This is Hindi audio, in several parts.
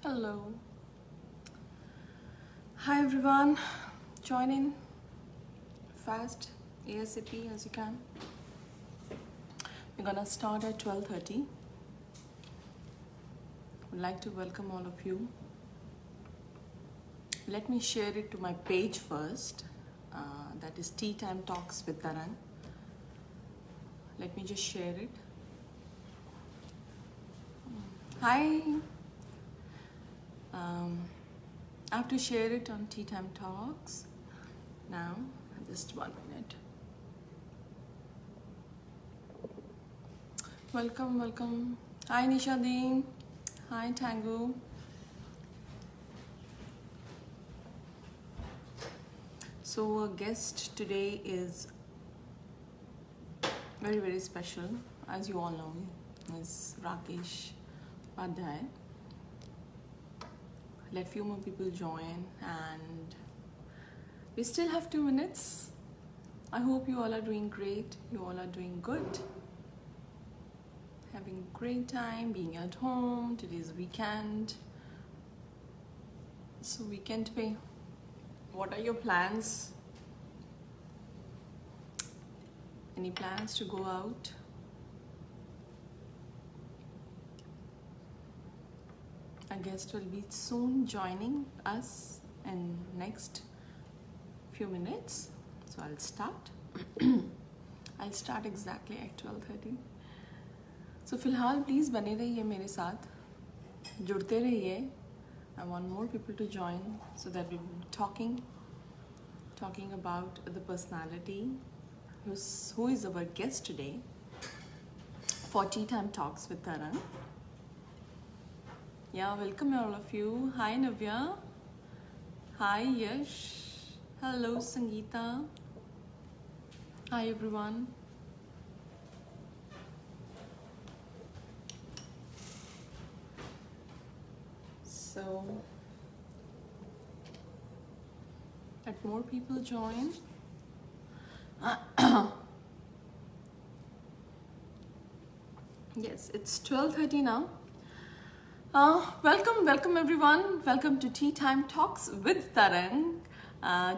Hello. Hi everyone. Join in fast ASAP as you can. We're gonna start at 12:30. Would like to welcome all of you. Let me share it to my page first. That is Tea Time Talks with Tarang. Let me just share it. Hi. I have to share it on Tea Time Talks now. Just 1 minute. Welcome. Hi Nishadeen. Hi Tangu. So our guest today is very special, as you all know, is Rakesh Upadhyay. Let few more people join, and we still have 2 minutes. I hope you all are doing great. You all are doing good. Having a great time being at home. Today's weekend. So weekend pay. What are your plans? Any plans to go out? Our guest will be soon joining us in next few minutes. So I'll start. I'll start exactly at 12:30. So फिलहाल प्लीज़ बने रहिए मेरे साथ, जुड़ते रहिए. I want more people to join so that we'll be talking about the personality who is our guest today for Tea Time Talks with Tarang. Yeah, welcome all of you. Hi Navya. Hi Yash. Hello Sangeeta. Hi everyone. So, let more people join. Yes, it's 12:30 now. Welcome everyone. Welcome to Tea Time Talks with Tarang.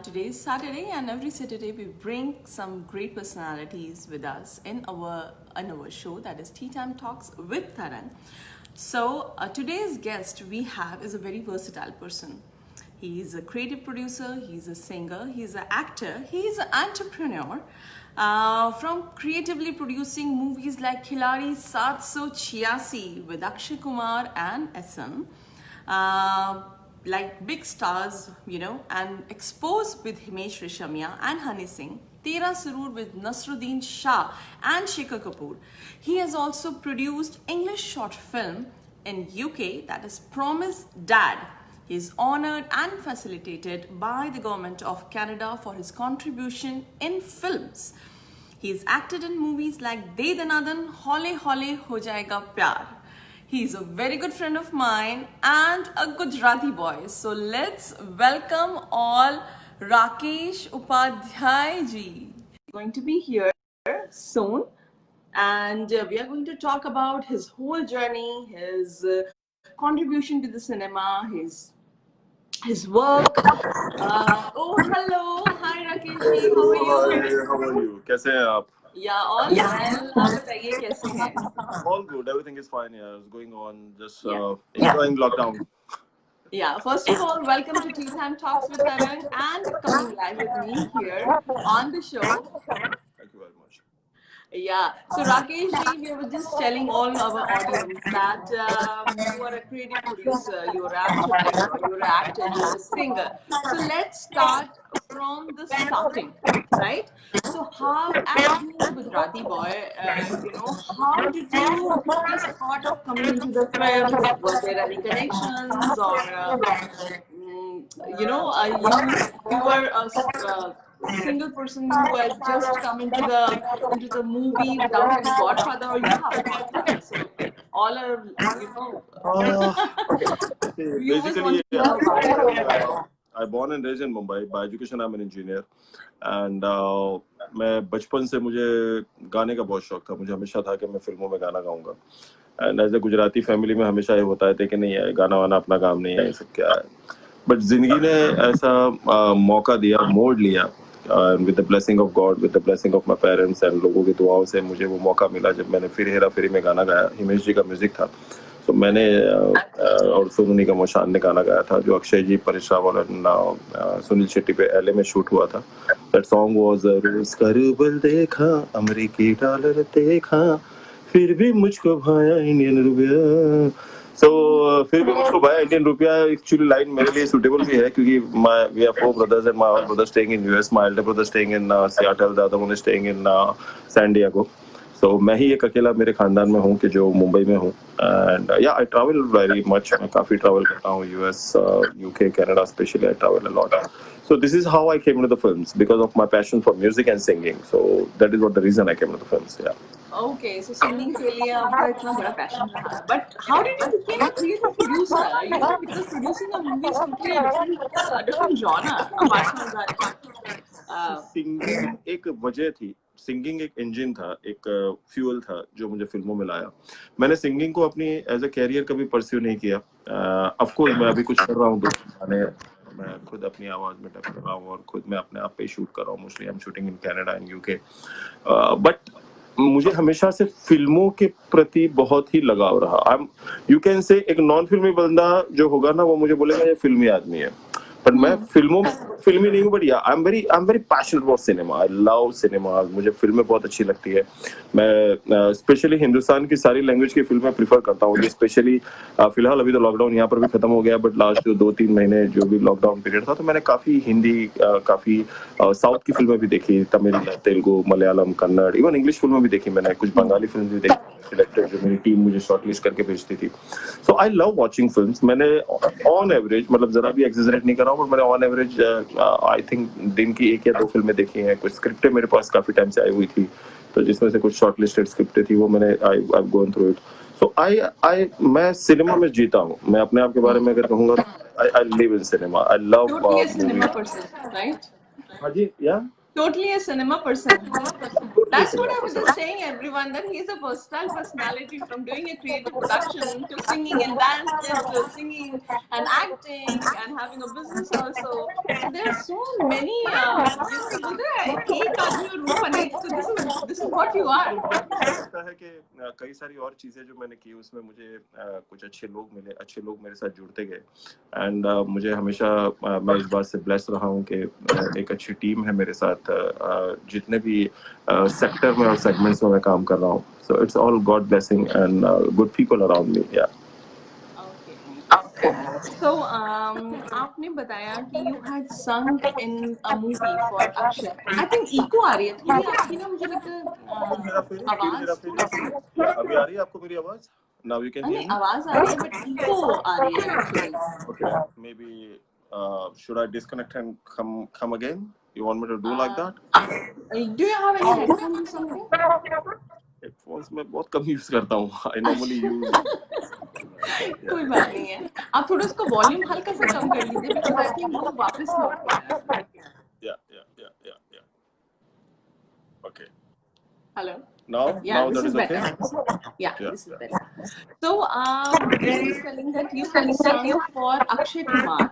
Today is Saturday, and every Saturday we bring some great personalities with us in our show, that is Tea Time Talks with Tarang. So today's guest we have is a very versatile person. He is a creative producer, he's a singer, he's an actor, he's an entrepreneur. From creatively producing movies like Khiladi 786 with Akshay Kumar and SM, like big stars, and Exposed with Himesh Reshammiya and Honey Singh, Tera Sarur with Nasruddin Shah and Shekhar Kapoor. He has also produced English short film in UK, that is Promise Dad. He is honored and facilitated by the Government of Canada for his contribution in films. He has acted in movies like De Danadan, Hole Hole Ho Jayega Pyar. He is a very good friend of mine and a Gujarati boy. So let's welcome all Rakesh Upadhyay ji. He's going to be here soon, and we are going to talk about his whole journey, his contribution to the cinema, his work. Oh, hello. Hi, Rakesh ji. How are you? Hi, how are you? कैसे हैं आप? Yeah, all well. आप बताइए कैसे हैं? All good. Everything is fine here. It's going on. Just Yeah. enjoying lockdown. Yeah, first of all, welcome to Tea Time Talks with Tarang and coming live with me here on the show. Thank you very much. Yeah, so Rakesh ji, we were just telling all our audience that you are a creative producer, you're an entrepreneur, you're an actor, you're a singer. So let's start from the starting, right? So how, as being a Gujarati boy, how did you just thought of coming into the films? Was there any connections, or you were a single person who has just come into the movie without any godfather, or you have a godfather? So all are Okay. viewers want Basically, to know about it. I born and raised in Mumbai. By education, I'm an engineer. And मैं बचपन से मुझे गाने का बहुत शौक था. मुझे हमेशा था कि मैं फिल्मों में गाना गाऊंगा. And as a Gujarati family में हमेशा ये होता है कि नहीं है, गाना वाना अपना काम नहीं है, ये सब क्या है. बट जिंदगी ने ऐसा मौका दिया, मोड़ लिया. With the blessing of God, with the blessing of my parents and लोगों की दुआओं से मुझे वो मौका मिला जब मैंने फिर हेरा फेरी में गाना गाया. हिमेश जी का म्यूजिक था. तो मैंने और सोनू निगम और शान ने गाना गाया था, जो अक्षय जी, परेश रावल और सुनील शेट्टी पे एलए में शूट हुआ था. दैट सॉन्ग वाज रोज का रूबल देखा, अमेरिकी डॉलर देखा, फिर भी मुझको भाया इंडियन रुपया. सो फिर भी मुझको भाया इंडियन रुपया एक्चुअली लाइन मेरे लिए सुटेबल भी है, क्योंकि we are 4 brothers and my all brothers staying in US. My elder brother staying in Seattle, the other one is staying in San Diego. So मैं ही एक अकेला मेरे खानदान में हूँ कि जो मुंबई में हूँ. एंड या आई ट्रैवल वेरी मच. मैं काफी ट्रैवल करता हूँ, US, UK, Canada specially. I travel a lot. So this is how I came into the films, because of my passion for music and singing. So that is what the reason I came into the films. Yeah. Okay, so singing के लिए आपका इतना बड़ा passion रहा. But how did you become a creative producer? You know, because producing a movie is totally a different genre apart from that. Singing एक वजह थी. सिंगिंग एक इंजन था, एक फ्यूल था जो मुझे फिल्मों में लाया. मैंने सिंगिंग को अपनी एज अ कैरियर कभी परस्यू नहीं किया. ऑफ कोर्स मैं अभी कुछ कर रहा हूँ, गाने मैं खुद अपनी आवाज में डब कर रहा हूँ और खुद मैं अपने आप पे शूट कर रहा हूँ. Mostly I am shooting in Canada and UK. But मुझे हमेशा से फिल्मों के प्रति बहुत ही लगाव रहा. आई एम, यू कैन से, एक नॉन फिल्मी बंदा जो होगा ना, वो मुझे बोलेगा ये फिल्मी आदमी है. पर मैं फिल्मों में फिल्मी नहीं हूँ. बट या आई am very passionate about cinema. I love cinema. मुझे फिल्में बहुत अच्छी लगती है. मैं स्पेशली हिंदुस्तान की सारी लैंग्वेज की फिल्में प्रीफर करता हूँ. स्पेशली फिलहाल अभी तो लॉकडाउन यहाँ पर भी खत्म हो गया, बट लास्ट 2-3 महीने जो भी लॉकडाउन पीरियड था, तो मैंने काफी हिंदी, काफी साउथ की फिल्में भी देखी. तमिल, तेलुगु, मलयालम, कन्नड़, इवन इंग्लिश फिल्में भी देखी मैंने. कुछ बंगाली फिल्म भी देखी सिलेक्टेड, जो मेरी टीम मुझे शॉर्टलिस्ट करके भेजती थी. सो आई लव वॉचिंग फिल्म्स. मैंने ऑन एवरेज, मतलब जरा भी एक्सेजरेट नहीं कर रहा हूँ, पर मैंने ऑन एवरेज आई थिंक दिन की 1 या 2 फिल्में देखी हैं. कुछ स्क्रिप्टें मेरे पास काफी टाइम से आई हुई थी, तो जिसमें से कुछ शॉर्टलिस्टेड स्क्रिप्टें थी, वो मैंने आई गॉन थ्रू इट. सो मैं सिनेमा में जीता हूँ. मैं अपने आप के बारे में अगर कहूँगा, I live in cinema. I love totally a cinema person, right? हाँ जी, या Totally a cinema person. That's what I was just saying, everyone, that he's a versatile personality, from doing a creative production to singing and dancing to singing and acting and having a business also. So there are so many, एक आदमी और रूप अनेक. So this is what you are. लगता है कि कई सारी और चीजें जो मैंने की, उसमें मुझे कुछ अच्छे लोग मिले, अच्छे लोग मेरे साथ जुड़ते गए. एंड मुझे हमेशा मैं इस बात से ब्लेस्ड रहा हूँ कि एक अच्छी टीम है मेरे साथ, जितने भी सेक्टर में और सेगमेंट्स में मैं काम कर रहा हूँ. So it's all God blessing and good people around me. या So आपने बताया कि you had sung in a movie for Akshay. I think echo आ रही है थोड़ी आपकी ना, मुझे लगता है आवाज. अभी आ रही है आपको मेरी आवाज? Now you can hear me? आवाज आ रही है, but echo आ रही है actually. Okay, maybe should I disconnect and come again? You want me to do like that? Do you have any headphones or something? Headphones मैं बहुत कम यूज करता हूँ. I normally use. कोई बात नहीं है. आप थोड़ा उसका वॉल्यूम हल्का सा कम कर लीजिए, because I think वो वापस लौट रहा है. Yeah. Okay. Hello. Now This that is is better. okay. Yeah, this is better. So this is telling that you sung for Akshay Kumar.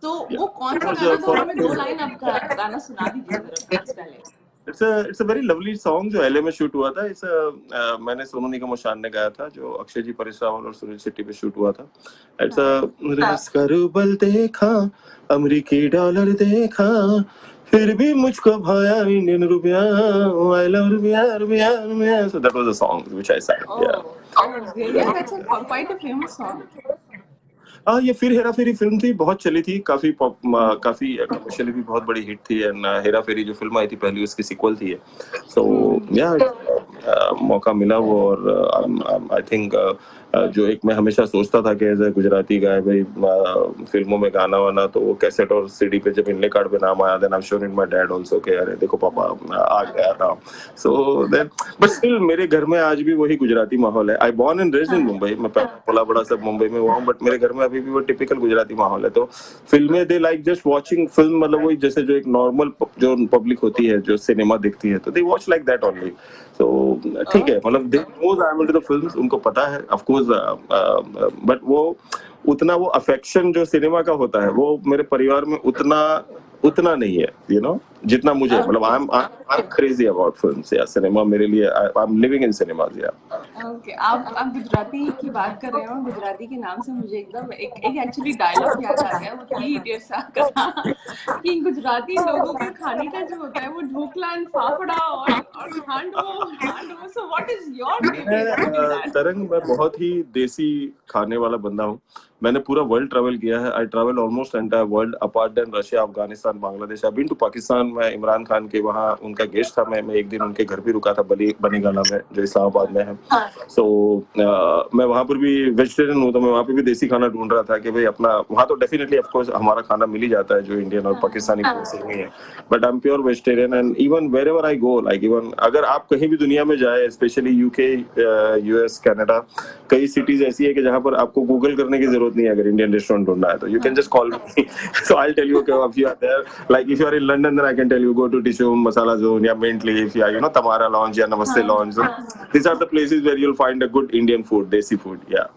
So वो कौन सा गाना था? हमें 2 लाइन आपका गाना सुना दीजिए जरा प्लीज पहले. It's a very lovely song जो LA में शूट हुआ था. मैंने सोनू निगम और शान ने गाया था, जो अक्षय जी, परेश रावल और सुनील शेट्टी पे शूट हुआ था. इट्स रिस्क रूबल देखा, अमेरिकी डॉलर देखा, फिर भी मुझको भाया इंडियन रुपया. आई लव रुपया. So that was a song which I sang. Really? That's quite a famous song. ये फिर हेरा फेरी फिल्म थी, बहुत चली थी, काफी कमर्शियली भी बहुत बड़ी हिट थी. एंड हेरा फेरी जो फिल्म आई थी पहली, उसकी सीक्वल थी. सो या मौका मिला वो, और आई थिंक जो एक मैं हमेशा सोचता था कि एज ए गुजराती गाय भाई फिल्मों में गाना वाना, तो वो कैसेट और सीडी पे जब इनले कार्ड पे नाम आया, then I shown in my dad also के अरे देखो पापा आ गया था। सो देन बट स्टिल मेरे घर में आज भी वही गुजराती माहौल है। I born and raised in Mumbai, मैं पला बड़ा सब मुंबई में हुआ हूँ, बट मेरे घर में अभी भी वो टिपिकल गुजराती माहौल है। तो फिल्में they like just watching film, मतलब वही जैसे जो एक नॉर्मल जो पब्लिक होती है जो सिनेमा देखती है, तो they watch like that only. तो ठीक है, मतलब they knows I am into the films, उनको पता है ऑफ कोर्स, बट वो उतना वो अफेक्शन जो सिनेमा का होता है वो मेरे परिवार में उतना उतना नहीं है, यू नो, जितना मुझे, मतलब I am crazy about films या सिनेमा। मेरे लिए I am living in cinemas या। ओके, आप गुजराती की बात कर रहे हो, गुजराती के नाम से मुझे एकदम एक एक्चुअली डायलॉग याद आ गया, वो थ्री इडियट्स का था कि गुजराती लोगों के खाने का जो होता है वो ढोकला एंड फाफड़ा और handvo. So what is your favourite regarding that? तरंग, मैं बहुत ही देसी खाने वाला बंदा हूँ। मैंने पूरा वर्ल्ड ट्रैवल किया है। I travel almost entire world apart then Russia, Afghanistan, Bangladesh. I been to Pakistan. मैं इमरान खान के वहाँ उनका गेस्ट था। मैं एक दिन उनके घर भी रुका था, बनी गाला में, जो इस्लामाबाद में है। सो मैं वहाँ पर भी वेजिटेरियन हूँ, तो मैं वहाँ पे भी देसी खाना ढूंढ रहा था कि भाई अपना वहाँ तो डेफिनेटली ऑफ कोर्स हमारा खाना मिल ही जाता है जो इंडियन और पाकिस्तानी से नहीं है, but I am pure vegetarian. And even wherever I go, like even अगर आप कहीं भी दुनिया में जाए, स्पेशली यूके, यूएस, कनाडा, कई सिटीज ऐसी है कि जहाँ पर आपको गूगल करने की जरूरत नहीं है। अगर इंडियन रेस्टोरेंट ढूंढना है तो you can just call me, so I tell you कि if you are there, like if you are in London, then I can tell you go to Dishoom, Masala zone या मिंट लीफ या तमारा लॉन्ज या Namaste lounge. These are the places where you'll find a good Indian food, desi food. Yeah.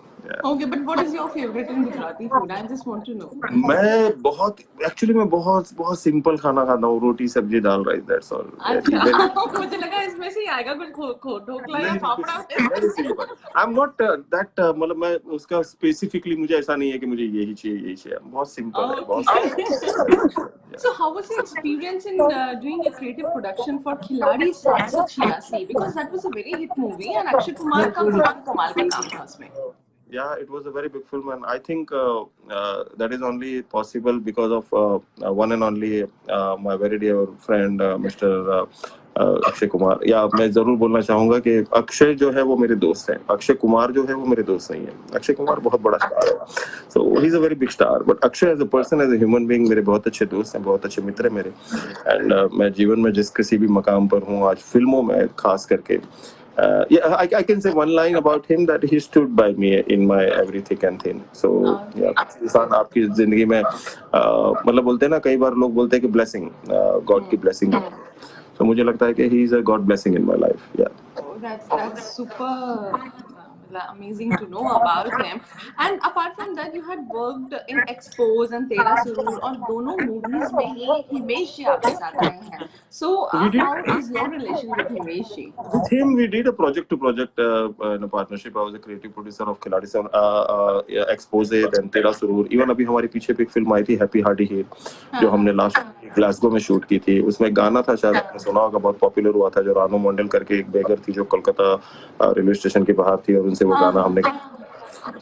Okay, but what is your favorite in Gujarati food? I just want to know. मैं बहुत एक्चुअली मैं बहुत बहुत सिंपल खाना खाता हूँ, रोटी सब्जी दाल राइस, दैट्स ऑल। मुझे लगा इसमें से ही आएगा कुछ ढोकला या fafda. I am not that, मतलब मैं उसका स्पेसिफिकली मुझे ऐसा नहीं है कि मुझे यही चाहिए। बहुत सिंपल है, बहुत। So how was your experience in doing a creative production for Khiladi 786? Because that was a very hit movie and Akshay Kumar का कमाल का काम था उसमें। Yeah, it was a very big film, and I think that is only possible because of one and only my very dear friend Mr. Akshay Kumar. या मैं जरूर बोलना चाहूंगा कि अक्षय जो है वो मेरे दोस्त हैं, अक्षय कुमार जो है वो मेरे दोस्त नहीं है। अक्षय कुमार बहुत बड़ा स्टार है, so he is a very big star, but Akshay as a person, as a human being मेरे बहुत अच्छे दोस्त हैं, बहुत अच्छे मित्र हैं मेरे। एंड मैं जीवन में जिस किसी भी मकाम पर हूँ आज, फिल्मों में खास करके, yeah, I can say one line about him, that he stood by me in my every thick and thin. So yeah, इंसान आपकी जिंदगी में मतलब बोलते हैं ना, कई बार लोग बोलते हैं कि ब्लेसिंग, गॉड की ब्लेसिंग। तो मुझे लगता है कि he is a God blessing in my life. Yeah. Oh, that's super amazing to know about him. And apart from that, you had worked in Expose and Tera Surur, और दोनों movies में ही हिमेश जी आपके साथ रहे हैं। So how is your relation with Himesh ji? With him, we did a project to project in a partnership. I was a creative producer of Khiladi 7, Expose, then Tera Surur. Even अभी हमारी पीछे एक फिल्म आई थी हैप्पी हार्टी हीट, जो हमने लास्ट ग्लासगो में शूट की थी। उसमें गाना था, शायद आपने सुना होगा, बहुत पॉपुलर हुआ था, जो रानू मंडल करके एक बेगर थी जो कोलकाता रेलवे स्टेशन के बाहर थी, और उनसे वो गाना हमने,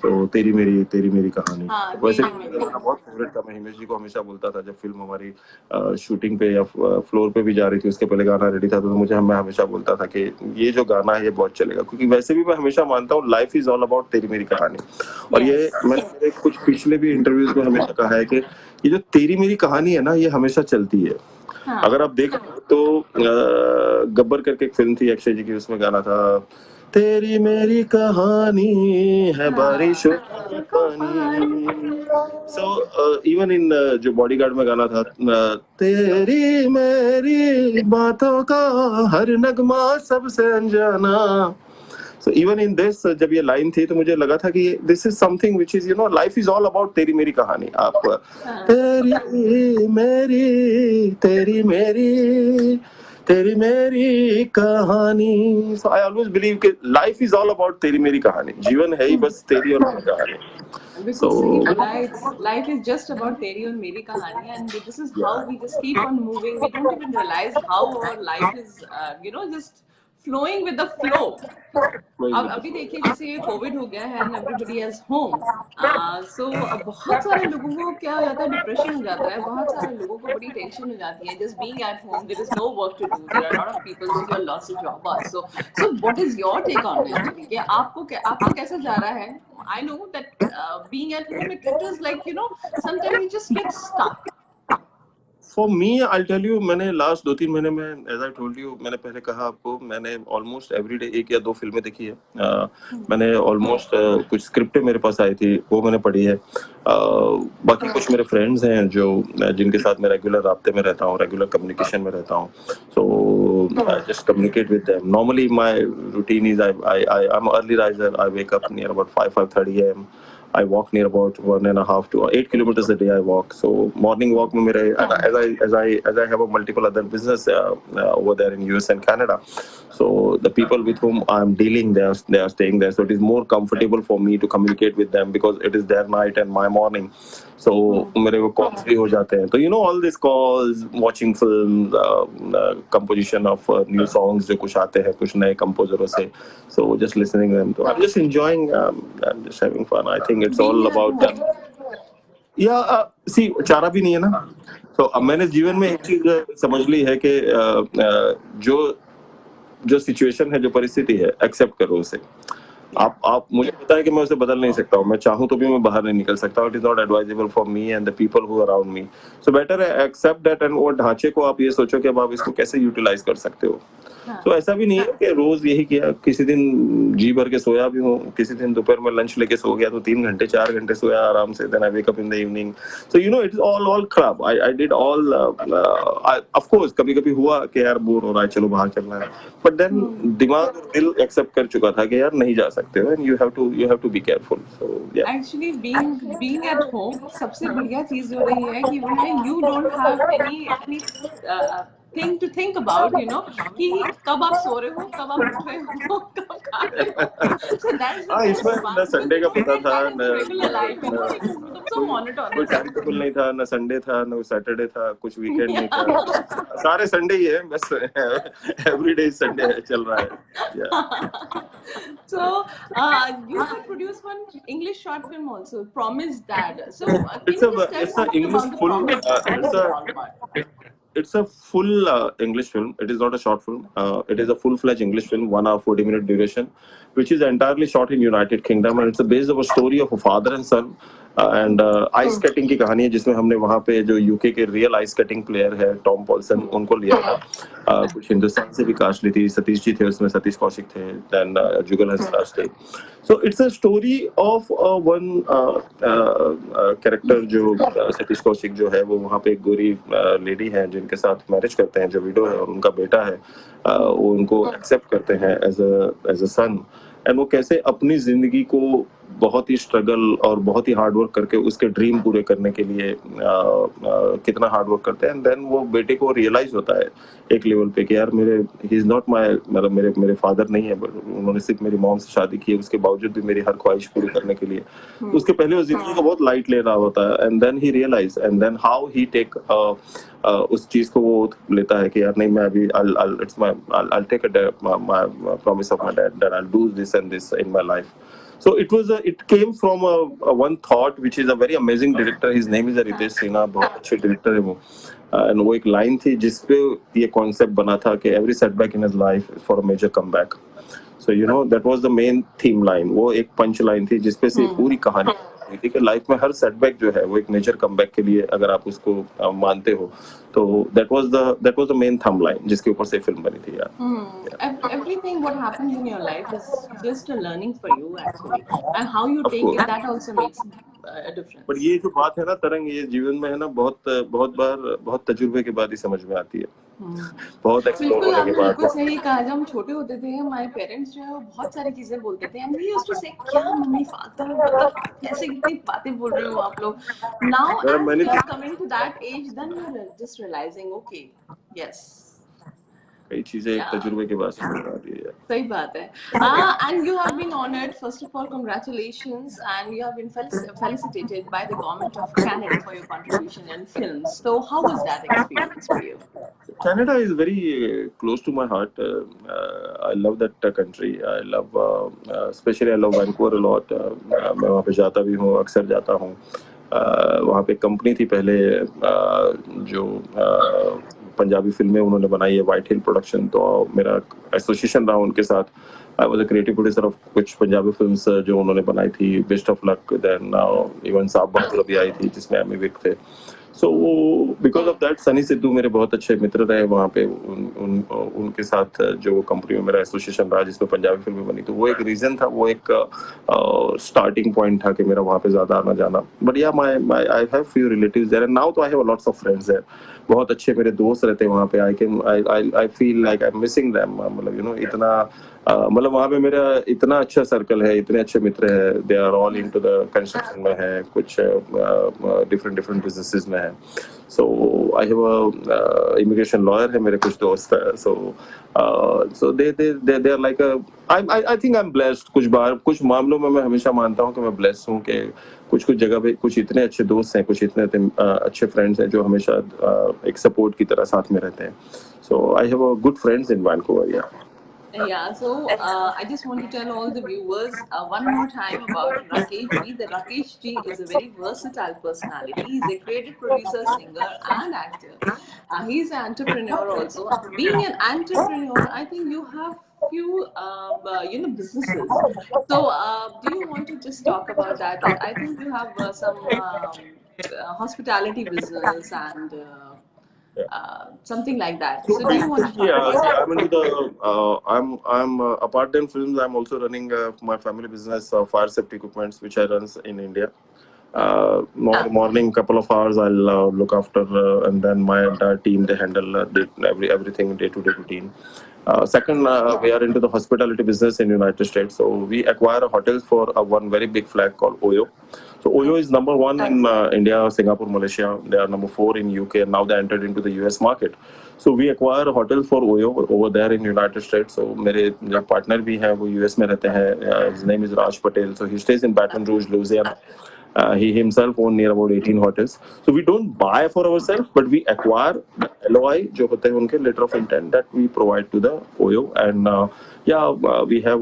तो तेरी मेरी कहानी। वैसे गाना बहुत फेवरेट था। मैं हिमेश जी को हमेशा बोलता था, जब फिल्म हमारी शूटिंग पे या फ्लोर पे भी जा रही थी, उसके पहले गाना रेडी था, तो मैं हमेशा बोलता था कि ये जो गाना है ये बहुत चलेगा, क्योंकि वैसे भी मैं हमेशा मानता हूँ लाइफ इज ऑल अबाउट तेरी मेरी कहानी। और ये मैंने कुछ पिछले भी इंटरव्यूज में हमेशा कहा है कि ये जो तेरी मेरी कहानी है ना, ये हमेशा चलती है। अगर आप देख तो गब्बर करके एक फिल्म थी अक्षय जी की, उसमें गाना था, तेरी मेरी कहानी है बारिशों का पानी। सो इवन इन जो बॉडीगार्ड में गाना था, तेरी मेरी बातों का हर नगमा सबसे अनजाना। So even in this, जब ये लाइन थी तो मुझे लगा था कि this is something which is, life is all about तेरी मेरी कहानी। आप तेरी मेरी कहानी। So I always believe कि life is all about तेरी मेरी कहानी। जीवन है ही बस तेरी और मेरी कहानी। बिल्कुल सही बोला, life is just about तेरी और मेरी कहानी, and this is how we just keep on moving. We don't even realize how our life is, just flowing with the flow. अब अभी देखिए जैसे ये कोविड हो गया है एंड एवरीबडी इज होम, सो बहुत सारे लोगों को क्या हो जाता है, डिप्रेशन हो जाता है, बहुत सारे लोगों को बड़ी टेंशन हो जाती है, just being at home, there is no work to do, there are lot of people who are lost to job, so what is your take on it कि आपको कैसा जा रहा है? I know that being at home it is like sometimes you just get stuck. For me I tell you, मैंने लास्ट 2-3 महीने में, एज आई टोल्ड यू, मैंने पहले कहा आपको, मैंने ऑलमोस्ट एवरीडे 1 या 2 फिल्में देखी है. मैंने ऑलमोस्ट कुछ स्क्रिप्टें मेरे पास आई थी, वो मैंने पढ़ी है. बाकी कुछ मेरे फ्रेंड्स हैं जो जिनके साथ मैं रेगुलर राब्ते में रहता हूँ, रेगुलर कम्युनिकेशन में रहता हूँ. So I just communicate with them. Normally my routine is I am early riser. I wake up near about 5-5:30 AM. I walk near about 1.5 to 8 kilometers a day. I walk. So morning walk में मेरे, as I have a multiple other business over there in US and Canada. So the people with whom I'm dealing, they are staying there. So it is more comfortable for me to communicate with them because it is their night and my morning. So मेरे वो calls भी हो जाते हैं. तो you know all these calls, watching films, composition of new songs जो कुछ आते हैं कुछ नए composerों से. So just listening to them. So I'm just enjoying. I'm just having fun. I think it's all about. See, चारा भी नहीं है ना. तो अब मैंने जीवन में एक चीज समझ ली है कि जो सिचुएशन है, जो परिस्थिति है, एक्सेप्ट करो उसे. आप मुझे पता है कि मैं उसे बदल नहीं सकता हूँ. मैं चाहूँ तो भी मैं बाहर नहीं निकल सकता. It is not advisable for me and the people who around me. So better accept that and वो ढांचे को आप ये सोचो कि अब आप इसको कैसे यूटिलाइज कर सकते हो. तो ऐसा भी नहीं है कि रोज यही किया. किसी दिन जी भर के सोया भी हूँ, किसी दिन दोपहर में लंच लेके सो गया तो 3 घंटे 4 घंटे सोया आराम से. Then I wake up in the evening. So you know it is all खराब. I did all. Of course कभी कभी हुआ कि यार बोर हो रहा है, चलो बाहर चलना है. बट देन दिमाग और दिल एक्सेप्ट कर चुका था कि यार नहीं जा सकते हो and you have to be careful. So yeah actually being at home सबसे बढ़िया चीज हो रही है कि you don't have anything to think about, कि कब आप सो रहे हो, कब आप उठ रहे हो, कब खा रहे हो. सो दैट्स द इसमें न संडे का पता था, रेगुलर लाइफ, सो मॉनिटर. कोई टाइम टेबल नहीं था, न संडे था, न सैटरडे था, कुछ वीकेंड नहीं था. सारे संडे ही है बस. एवरीडे संडे चल रहा है. So you have produced one English short film also, Promise Dad. So can you just tell me English about the full. Promise Dad? It's a full English film. It is not a short film. It is a full-fledged English film, 1 hour 40-minute duration, which is entirely shot in United Kingdom, and it's based on a story of a father and son. And ice skating की कहानी है जिसमें हमने वहाँ पे जो यूके के रियल आइस स्केटिंग प्लेयर है टॉम पॉल्सन, उनको लिया था. कुछ हिंदुस्तान से भी कास्ट ली थी. सतीश जी थे उसमें, सतीश कौशिक थे, देन जुगल हंसराज थे. So it's a story of one character जो सतीश कौशिक जो है वो वहाँ पे एक गोरी लेडी है जिनके साथ मैरिज करते हैं, जो विडो है, और उनका बेटा है. वो उनको एक्सेप्ट करते हैं एज अ सन. एंड वो कैसे अपनी जिंदगी को बहुत ही स्ट्रगल और बहुत ही हार्ड वर्क करके उसके ड्रीम पूरे करने के लिए कितना हार्ड वर्क करते हैं. एंड देन वो बेटे को रियलाइज होता है एक लेवल पे कि यार ही इज नॉट माय, मतलब मेरे फादर नहीं है, बट उन्होंने सिर्फ मेरी मॉम से शादी की है, उसके बावजूद भी मेरी हर ख्वाहिश पूरी करने के लिए. उसके पहले वो जिंदगी को बहुत लाइट ले रहा होता है. And then he realise, and then how he take उस चीज को वो लेता है कि यार नहीं, मैं अभी I'll take my promise of my dad that I'll do this and this in my life. So it came from one thought which is a very amazing director. His name is Ritesh Sinha. बहुत अच्छे director है वो. And वो एक line थी जिसपे ये concept बना था कि every setback in his life is for a major comeback. So you know that was the main theme line. वो एक punch line थी जिसपे से पूरी कहानी थी कि लाइफ में हर सेटबैक जो है वो एक मेजर कमबैक के लिए, अगर आप उसको मानते हो तो that was the main thumb line जिसके ऊपर से फिल्म बनी थी यार. Everything what happens in your life is just a learning for you actually, and how you take it, that also makes a difference. पर ये जो बात है ना तरंग, ये जीवन में है ना बहुत बार बहुत तजुर्बे के बाद ही समझ में आती है. बहुत एक्सप्लोर होने के बाद. बिल्कुल सही कहा. जब हम छोटे होते थे हमारे पेरेंट्स जो है वो बहुत सारी चीजें बोलते थे, and we used to say क्या मम्मी फादर मतलब ऐसे कितनी बातें बोल रहे हो आप लोग. Now as you are coming to that age, then you are just realizing okay, yes, कई चीजें एक तजुर्बे के बाद समझ में आती है. सही बात है. And you have been honored. First of all, congratulations, and you have been felicitated by the government of Canada for your contribution in films. So, how was that experience for you? Canada is very close to my heart. I love that country. I love, especially I love Vancouver a lot. मैं वहाँ पे जाता भी हूँ, अक्सर जाता हूँ. वहाँ पे कंपनी थी पहले, जो पंजाबी फिल्में उन्होंने बनाई है, वाइट हिल प्रोडक्शन. तो मेरा एसोसिएशन रहा उनके साथ. I was a creative producer of कुछ पंजाबी फिल्म्स जो उन्होंने बनाई थी. Best of luck, then even Saab Bahadar अभी आई थी जिसमें एमी विर्क थे. So because of that Sunny Sidhu मेरे बहुत अच्छे मित्र रहे वहाँ पे. उनके साथ जो कंपनी में मेरा एसोसिएशन रहा जिसमें पंजाबी फिल्में बनी, तो वो एक रीजन था, वो एक स्टार्टिंग पॉइंट था कि मेरा वहाँ पे ज्यादा आना जाना. But yeah my I have few relatives there and now तो I have lots of friends there. बहुत अच्छे मेरे दोस्त रहते हैं वहाँ पे. I feel like I am missing them. मतलब इतना मतलब वहाँ पे मेरा इतना अच्छा सर्कल है, इतने अच्छे मित्र हैं. They are all into the construction में है, कुछ डिफरेंट डिफरेंट बिजनेसेस में है. So I have a immigration lawyer है मेरे कुछ दोस्त. So they are like I think I am blessed. कुछ मामलों में मैं हमेशा मानता हूँ कि मैं ब्लेस्ड हूँ कि कुछ जगह पे कुछ इतने अच्छे दोस्त हैं, कुछ इतने अच्छे फ्रेंड्स हैं जो हमेशा एक सपोर्ट की तरह साथ में रहते हैं. So I have a good friends in Vancouver. Yeah Yeah, so I just want to tell all the viewers one more time about Rakesh Ji. The Rakesh Ji is a very versatile personality. He's a creative producer, singer, and actor. He's an entrepreneur also. Being an entrepreneur, I think you have few businesses. So do you want to just talk about that? I think you have some hospitality business and something like that. So do you want to talk about that? I'm into the. I'm apart than films. I'm also running my family business, fire safety equipments, which I run in India. Morning couple of hours I'll look after, and then my entire team they handle everything day-to-day routine. Second, we are into the hospitality business in United States. So we acquire hotels for one very big flag called Oyo. So Oyo is number one in India, Singapore, Malaysia. They are number 4 in UK, and now they entered into the US market. So we acquire hotels for Oyo over there in United States. So मेरे जो partner भी हैं वो US में रहते हैं. His name is Raj Patel. So he stays in Baton Rouge, Louisiana. He himself owns near about 18 hotels. So we don't buy for ourselves, but we acquire the LOI, जो होते हैं उनके letter of intent, that we provide to the OYO. And we have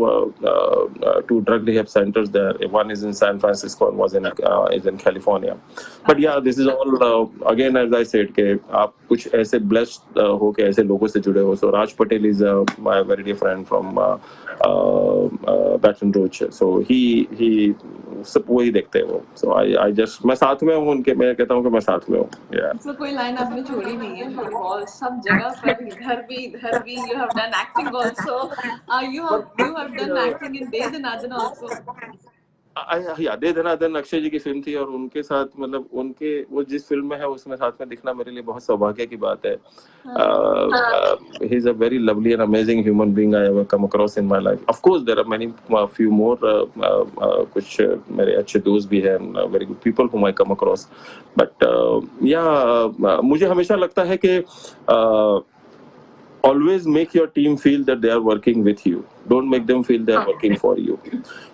2 drug rehab centers there. One is in San Francisco and is in California. But yeah, this is all again, as I said, कि आप कुछ ऐसे blessed हो के ऐसे लोगों से जुड़े हो. So Raj Patel is my very dear friend from Baton Rouge. So he सब वही देखते हैं वो. So I just मैं साथ में हूँ उनके. मैं कहता हूँ कि मैं साथ में हूँ. Yeah. So कोई लाइन आपने छोड़ी नहीं है. बहुत सब जगह पर इधर भी you have done acting also. You have done acting in De Danadan also. दे धनाधन अक्षय जी की फिल्म थी, और उनके साथ मतलब उनके वो जिस फिल्म में है उसमें साथ में दिखना मेरे लिए बहुत सौभाग्य की बात है. He is a very lovely and amazing human being I have come across in my life. Of course there are many few more कुछ मेरे अच्छे दोस्त भी हैं, very good people whom I come across. But मुझे हमेशा लगता है कि always make your team feel that they are working with you. Don't make them feel they are working for you.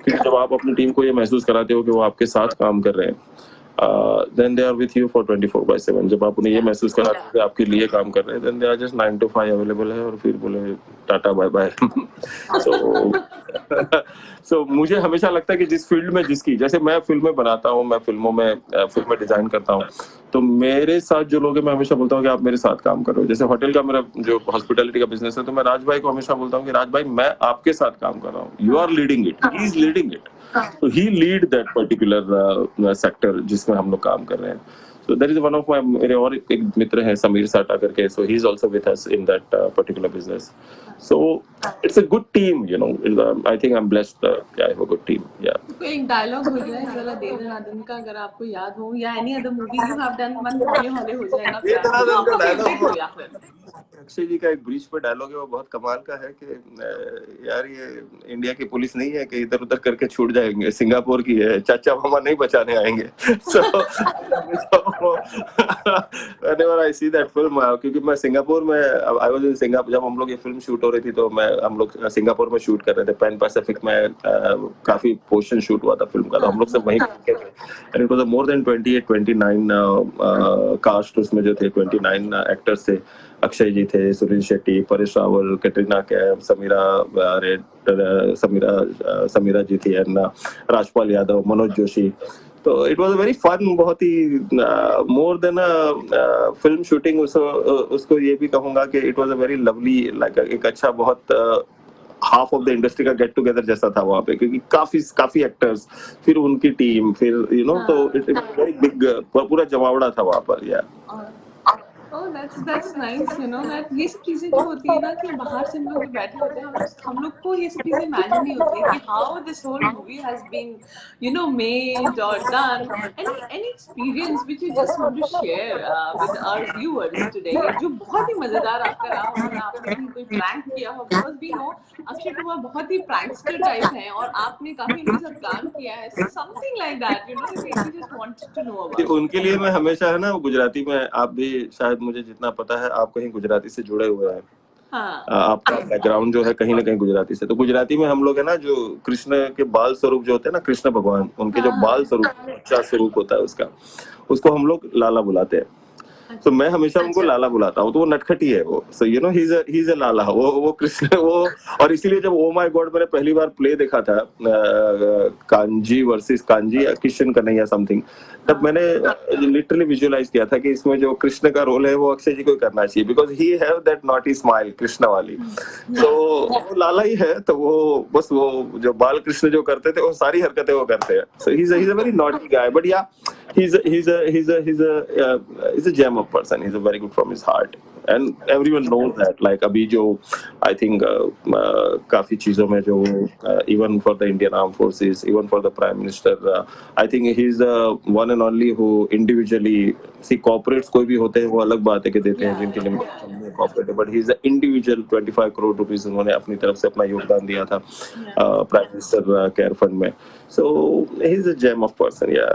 क्योंकि जब आप अपनी टीम को ये महसूस कराते हो कि वो आपके साथ काम कर रहे हैं, then they are with you for 24/7. जब आप उन्हें ये महसूस कराते हो कि आपके लिए काम कर रहे हैं, then they are just 9 to 5 available है, और फिर बोले टाटा बाय बाय. so मुझे हमेशा लगता है कि जिस फील्ड में जिसकी, जैसे मैं फिल्में बनाता हूँ, मैं फिल्में डिजाइन करता हूँ, तो मेरे साथ जो लोग हैं मैं हमेशा बोलता हूँ कि आप मेरे साथ काम करो. जैसे होटल का मेरा जो हॉस्पिटैलिटी का बिजनेस है, तो मैं राज भाई को हमेशा बोलता हूँ कि राज भाई मैं आपके साथ काम कर रहा हूँ. You are leading it, he is leading it. So he lead that particular sector जिसमें हम लोग काम कर रहे हैं. So there is one of my मेरे और एक मित्र हैं समीर साटा करके. So he is also with us in that particular business. So it's a good team, you know. I think I'm blessed. I have a good team. Yeah. कोई एक डायलॉग हो जाए जरा दे दनादन का, अगर आपको याद हो, या any other movie you have done, मन हौले हौले हो जाएगा. दे दनादन का डायलॉग हो या फिर अक्षय जी का एक ब्रिज पे डायलॉग है, वो बहुत कमाल का है कि यार ये इंडिया की पुलिस नहीं है कि इधर उधर करके छूट जाएंगे, सिंगापुर की है, चाचा मामा नहीं बचाने आएंगे। So, whenever I see that film, क्योंकि मैं सिंगापुर में, आई वाज इन सिंगापुर जब हम लोग ये फिल्म शूट हो रही थी, तो हम लोग सिंगापुर में शूट कर रहे थे, पैन पैसिफिक में काफी पोर्शन शूट हुआ था फिल्म का, तो हम लोग सब वहीं पे थे। And it was more than 28 29 cast उसमें जो थे, 29 एक्टर्स थे। अक्षय जी थे, सुनील शेट्टी, परेश रावल, कैटरीना कैफ, समीरा जी थी, एंड राजपाल यादव, मनोज जोशी। तो इट वाज वेरी फन, बहुत ही मोर देन फिल्म शूटिंग। उसको ये भी कहूंगा कि it was a very lovely, like एक अच्छा, बहुत हाफ ऑफ द इंडस्ट्री का गेट टुगेदर जैसा था वहां पे, क्योंकि काफी एक्टर्स, फिर उनकी टीम, फिर तो इट वेरी बिग, पूरा जमावड़ा था वहां पर। या Oh, that's nice, that ये सब चीजें जो होती है ना, कि बाहर से हम लोग जो बैठे होते हैं, हम लोग को ये सब चीजें इमेजिन नहीं होती है कि how this whole movie has been, made or done. Any experience which you just want to share with our viewers today, जो बहुत ही मजेदार आपका रहा हो, या आपने कहीं कोई प्रैंक किया हो, because we know Akshay Kumar बहुत ही प्रैंकस्टर टाइप हैं और आपने काफी उनके साथ काम किया है, so something like that, we just want to know about. उनके लिए मैं हमेशा, है ना, गुजराती में, आप भी शायद, मुझे जितना पता है, आप कहीं गुजराती से जुड़े हुए हैं। हाँ। आपका बैकग्राउंड जो है कहीं ना कहीं गुजराती से, तो गुजराती में हम लोग, है ना, जो कृष्ण के बाल स्वरूप जो होते हैं ना, कृष्ण भगवान, उनके जो बाल स्वरूप, बच्चा स्वरूप होता है उसका, उसको हम लोग लाला बुलाते हैं। तो मैं हमेशा उनको लाला बुलाता हूँ, तो वो नटखटी है वो, सो ही इज अ लाला, वो कृष्ण, वो। और इसीलिए जब ओ माय गॉड मैंने पहली बार प्ले देखा था, कांजी वर्सेस कांजी, किशन कन्हैया समथिंग, तब मैंने लिटरली विजुअलाइज किया था कि इसमें जो कृष्ण का रोल है वो अक्षय जी को करना चाहिए, because he have that naughty smile, Krishna वाली। तो वो लाला ही है, तो वो बस वो जो बाल कृष्ण जो करते थे, वो सारी हरकतें वो करते हैं। So he is a very naughty guy, but yeah he's a gem of person. He's a very good from his heart, and everyone knows that. Like अभी जो I think काफी चीजों में जो even for the Indian Armed Forces, even for the Prime Minister, I think he's the one and only who individually, see, corporates कोई भी होते हैं वो अलग बात है कि देते हैं जिनके लिए corporate, but he's the individual 25 crore rupees उन्होंने अपनी तरफ से अपना योगदान दिया था प्राइम मिनिस्टर केयर फंड में। So he's a gem of person, yeah,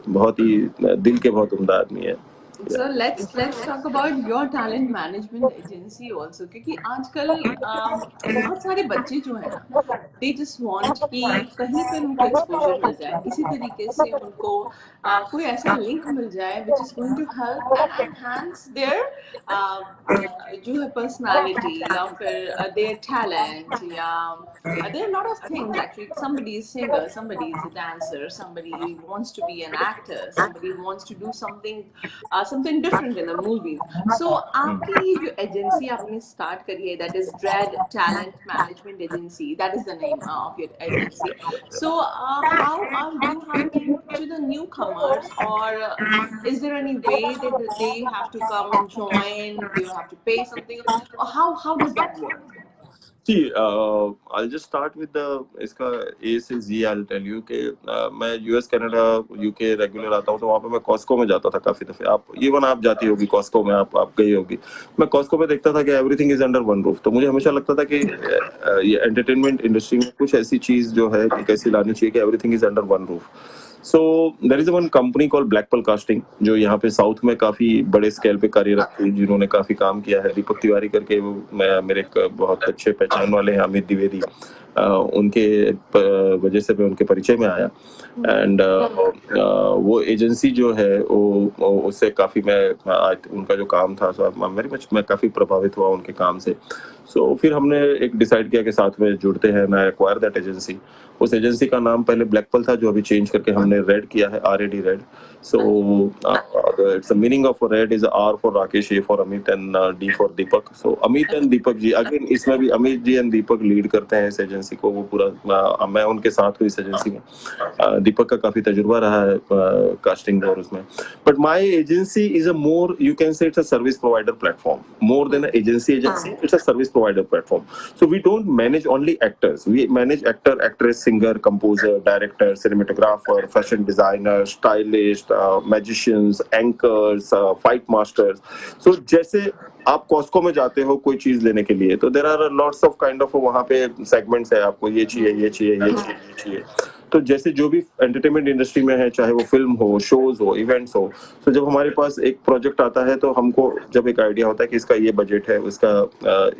बहुत ही दिल के बहुत उम्दा आदमी है। So let's talk about your talent management agency also, क्योंकि आजकल बहुत सारे बच्चे जो है ना, they just want कि कहीं पर उनको exposure मिल जाए, किसी तरीके से उनको कोई ऐसा लिंक मिल जाए which is going to help and enhance their जो है personality, या फिर their talent, या there are a lot of things actually. Somebody is singer, somebody is a dancer, somebody wants to be an actor, somebody wants to do something different in a movie. So आपकी ये जो एजेंसी आपने स्टार्ट करी है, that is Dread Talent Management Agency, that is the name of your agency. So how are you helping to the newcomers, or is there any way that they have to come and join? Do you have to pay something, or how does that work? See, I'll just start with इसका A से Z. I'll tell you कि मैं US, कनाडा, UK रेगुलर आता हूँ, तो वहाँ पे मैं कॉस्को में जाता था काफी दफे। आप जाती होगी कॉस्को में, आप गई होगी। मैं कॉस्को में देखता था कि everything is under one roof, तो मुझे हमेशा लगता था कि ये एंटरटेनमेंट इंडस्ट्री में कुछ ऐसी चीज जो है कि कैसी लानी चाहिए कि everything is under one roof. So there is one company called Black Pearl Casting, जो यहाँ पे साउथ में काफी बड़े स्केल पे कार्यरत थी, जिन्होंने काफी काम किया है। दीपक तिवारी करके मेरे एक बहुत अच्छे पहचान वाले हैं, अमित द्विवेदी, उनके वजह से मैं उनके परिचय में आया। एंड वो एजेंसी जो है वो उससे काफी उनका जो काम था, वेरी मच मैं काफी प्रभावित हुआ उनके काम से। सो फिर हमने एक डिसाइड किया कि साथ में जुड़ते हैं, मैं एक्वायर दैट एजेंसी। उस एजेंसी का नाम पहले ब्लैक पर्ल था, जो अभी चेंज करके हमने रेड किया है, RAD RAD. So it's the meaning of RAD is R for Rakesh, A for Amit, and D for Deepak. So Amit and Deepak ji, again इसमें भी अमित जी एंड दीपक लीड करते हैं इस एजेंसी को। वो पूरा मैं उनके साथ हूँ इस एजेंसी में। दीपक का काफी तजुर्बा रहा है कास्टिंग और उसमें। But my agency is a more, you can say it's a service provider platform, more than agency. It's a service provider platform. So we don't manage only actors, we manage actor, actress, singer, composer, director, cinematographer, fashion designer, stylist, magicians, anchors, fight masters. So जैसे आप कॉस्को में जाते हो कोई चीज लेने के लिए, तो there are lots of kind of वहाँ पे सेगमेंट्स है, आपको ये चाहिए, ये चाहिए, ये चाहिए, ये चाहिए। तो जैसे जो भी एंटरटेनमेंट इंडस्ट्री में है, चाहे वो फिल्म हो, शोज हो, इवेंट्स हो, तो जब हमारे पास एक प्रोजेक्ट आता है तो हमको जब एक आइडिया होता है कि इसका ये बजट है, उसका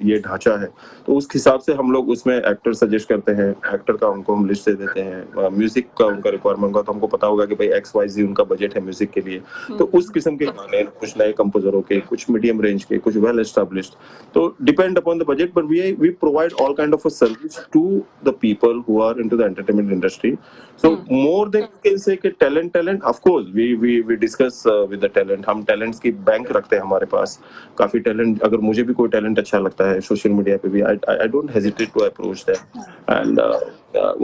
ये ढांचा है, तो उस हिसाब से हम लोग उसमें एक्टर सजेस्ट करते हैं, एक्टर का उनको हम लिस्ट दे देते हैं, म्यूजिक का उनका रिक्वायरमेंट होगा तो हमको पता होगा कि भाई XYZ उनका बजट है म्यूजिक के लिए, तो उस किस्म के गाने, कुछ नए कंपोजरों के, कुछ मीडियम रेंज के, कुछ वेल एस्टैब्लिश्ड, तो depend upon the budget, but we provide all kind of a service to the people who are into the entertainment industry. So more than you can say कि talent, of course we discuss with the talent. हम talents की बैंक रखते हैं हमारे पास, काफी talent. अगर मुझे भी कोई talent अच्छा लगता है सोशल मीडिया पे भी, I don't hesitate to approach them, and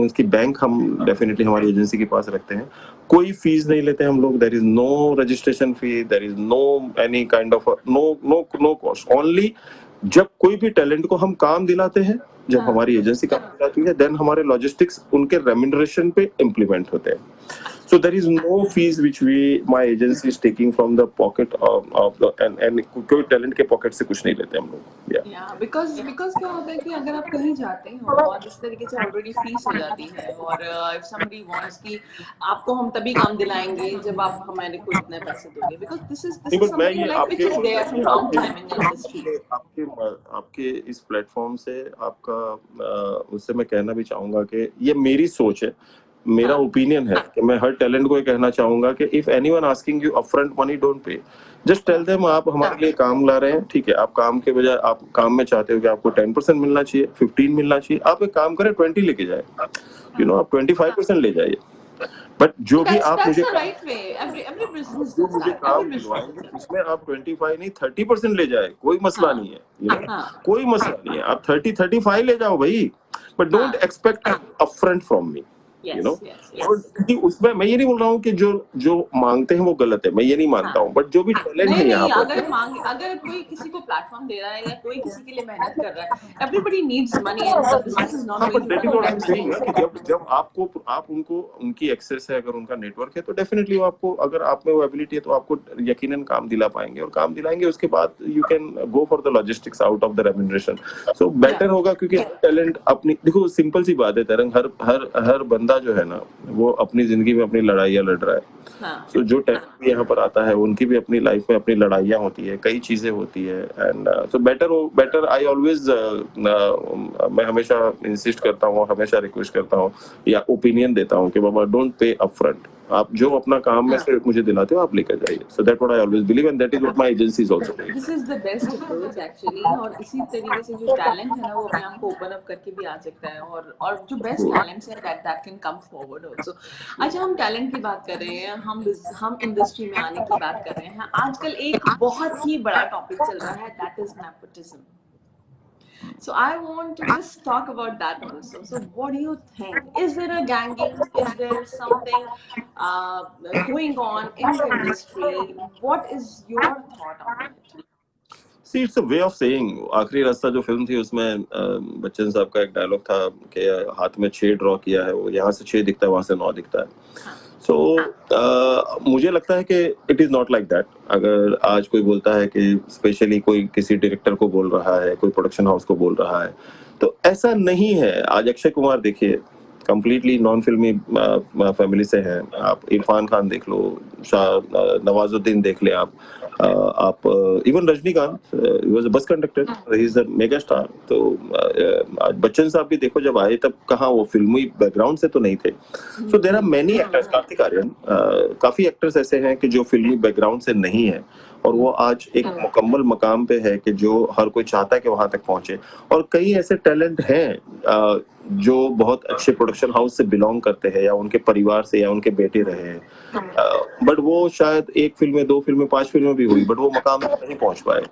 उनकी बैंक हम definitely हमारी एजेंसी के पास रखते हैं. कोई फीस नहीं लेते हम लोग. There is no registration fee, there is no any kind of no cost. Only जब कोई भी टैलेंट को हम काम दिलाते हैं, जब हमारी एजेंसी काम दिलाती है, देन हमारे लॉजिस्टिक्स उनके रेम्यूनरेशन पे इम्प्लीमेंट होते हैं. So there is no fees which my agency is taking from the pocket of the and कोई टैलेंट के पॉकेट से कुछ नहीं लेते हम लोग. because क्या होता है कि अगर आप कहीं जाते हो और इस तरीके से ऑलरेडी फीस हो जाती है, और if somebody wants कि आपको हम तभी काम दिलाएंगे जब आप हमारे को इतने पैसे दोगे, because this is something like which is there from long time in the industry. आपके इस प्लेटफॉर्म से आपका उससे मैं कहना भी चाहूंगा कि ये मेरी सोच है, मेरा ओपिनियन है कि मैं हर टैलेंट को ये कहना चाहूंगा कि if anyone asking you upfront money, don't pay. Just tell them आप हमारे लिए काम ला रहे हैं, ठीक है, आप काम के बजाय आप काम में चाहते हो कि आपको 10% मिलना चाहिए, 15 मिलना चाहिए, आप एक काम करें 20 लेके जाए, आप 25% ले जाइए. बट जो भी आप मुझे काम दिलवाएंगे उसमें आप 25 नहीं 30% ले जाए, कोई मसला नहीं है, कोई मसला नहीं है. आप 30-35 ले जाओ भाई, but don't expect upfront from me. क्योंकि उसमें मैं ये नहीं बोल रहा हूँ कि जो मांगते हैं वो गलत है, मैं ये नहीं मानता हूँ, बट जो भी टैलेंट है यहाँ पर, अगर कोई किसी को प्लेटफॉर्म दे रहा है या कोई किसी के लिए मेहनत कर रहा है, everybody needs money and this is not. जब आप उनको उनकी एक्सेस है, अगर उनका नेटवर्क है, तो डेफिनेटली वो आपको, अगर आप में वो एबिलिटी है तो आपको यकीनन काम दिला पाएंगे, और काम दिलाएंगे उसके बाद you can go for the logistics out of the remuneration. So better होगा, क्योंकि टैलेंट अपनी, देखो सिंपल सी बात है तरंग, हर बंदा जो है ना वो अपनी जिंदगी में अपनी लड़ाइयां लड़ रहा है. तो जो टैलेंट यहाँ पर आता है उनकी भी अपनी लाइफ में अपनी लड़ाइयां होती है, कई चीजें होती है, and so better I always मैं हमेशा इंसिस्ट करता हूँ, हमेशा रिक्वेस्ट करता हूँ या ओपिनियन देता हूँ कि बाबा डोंट पे अपफ्रंट. आप जो अपना काम में से मुझे दिलाते हो आप लेकर जाइए. So that what I always believe, and that is what my agency is also doing. This is the best approach actually. और इसी तरीके से जो टैलेंट है ना वो अपने आप को ओपन अप करके भी आ सकता है, और जो बेस्ट टैलेंट्स है that can come forward also. अच्छा, हम टैलेंट की बात कर रहे हैं, हम इंडस्ट्री में आने की बात कर रहे हैं. आजकल एक बहुत ही बड़ा टॉपिक चल रहा है, that is nepotism. So I want to just talk about that also. So what do you think? Is there a ganging? Is there something going on in the industry? What is your thought on it? See, it's a way of saying. आखिरी रास्ता जो फिल्म थी उसमें बच्चन साहब का एक डायलॉग था कि हाथ में 6 ड्रॉ किया है, वो यहाँ से 6 दिखता है, वहां से 9 दिखता है. सो मुझे लगता है कि it is not like that. अगर आज कोई बोलता है कि स्पेशली कोई किसी डायरेक्टर को बोल रहा है, कोई प्रोडक्शन हाउस को बोल रहा है, तो ऐसा नहीं है. आज अक्षय कुमार देखिए, कंप्लीटली नॉन फिल्मी फैमिली से हैं. आप इरफान खान देख लो, नवाजुद्दीन देख ले, आप even Rajinikanth was a bus conductor, he is a mega star. तो आज बच्चन साहब भी देखो, जब आए तब कहाँ वो फिल्मी बैकग्राउंड से तो नहीं थे. So there are many actors, Kartik Aaryan, काफी एक्टर्स ऐसे हैं कि जो फिल्मी बैकग्राउंड से नहीं है, और वो आज एक मुकम्मल मकाम पे है कि जो हर कोई चाहता है कि वहां तक पहुंचे. और कई ऐसे टैलेंट हैं जो बहुत अच्छे प्रोडक्शन हाउस से बिलोंग करते हैं, या उनके परिवार से, या उनके बेटे रहे हैं, बट वो शायद 1 फिल्म, 2 फिल्म, 5 फिल्में भी हुई, बट वो मकाम तक नहीं पहुंच पाए.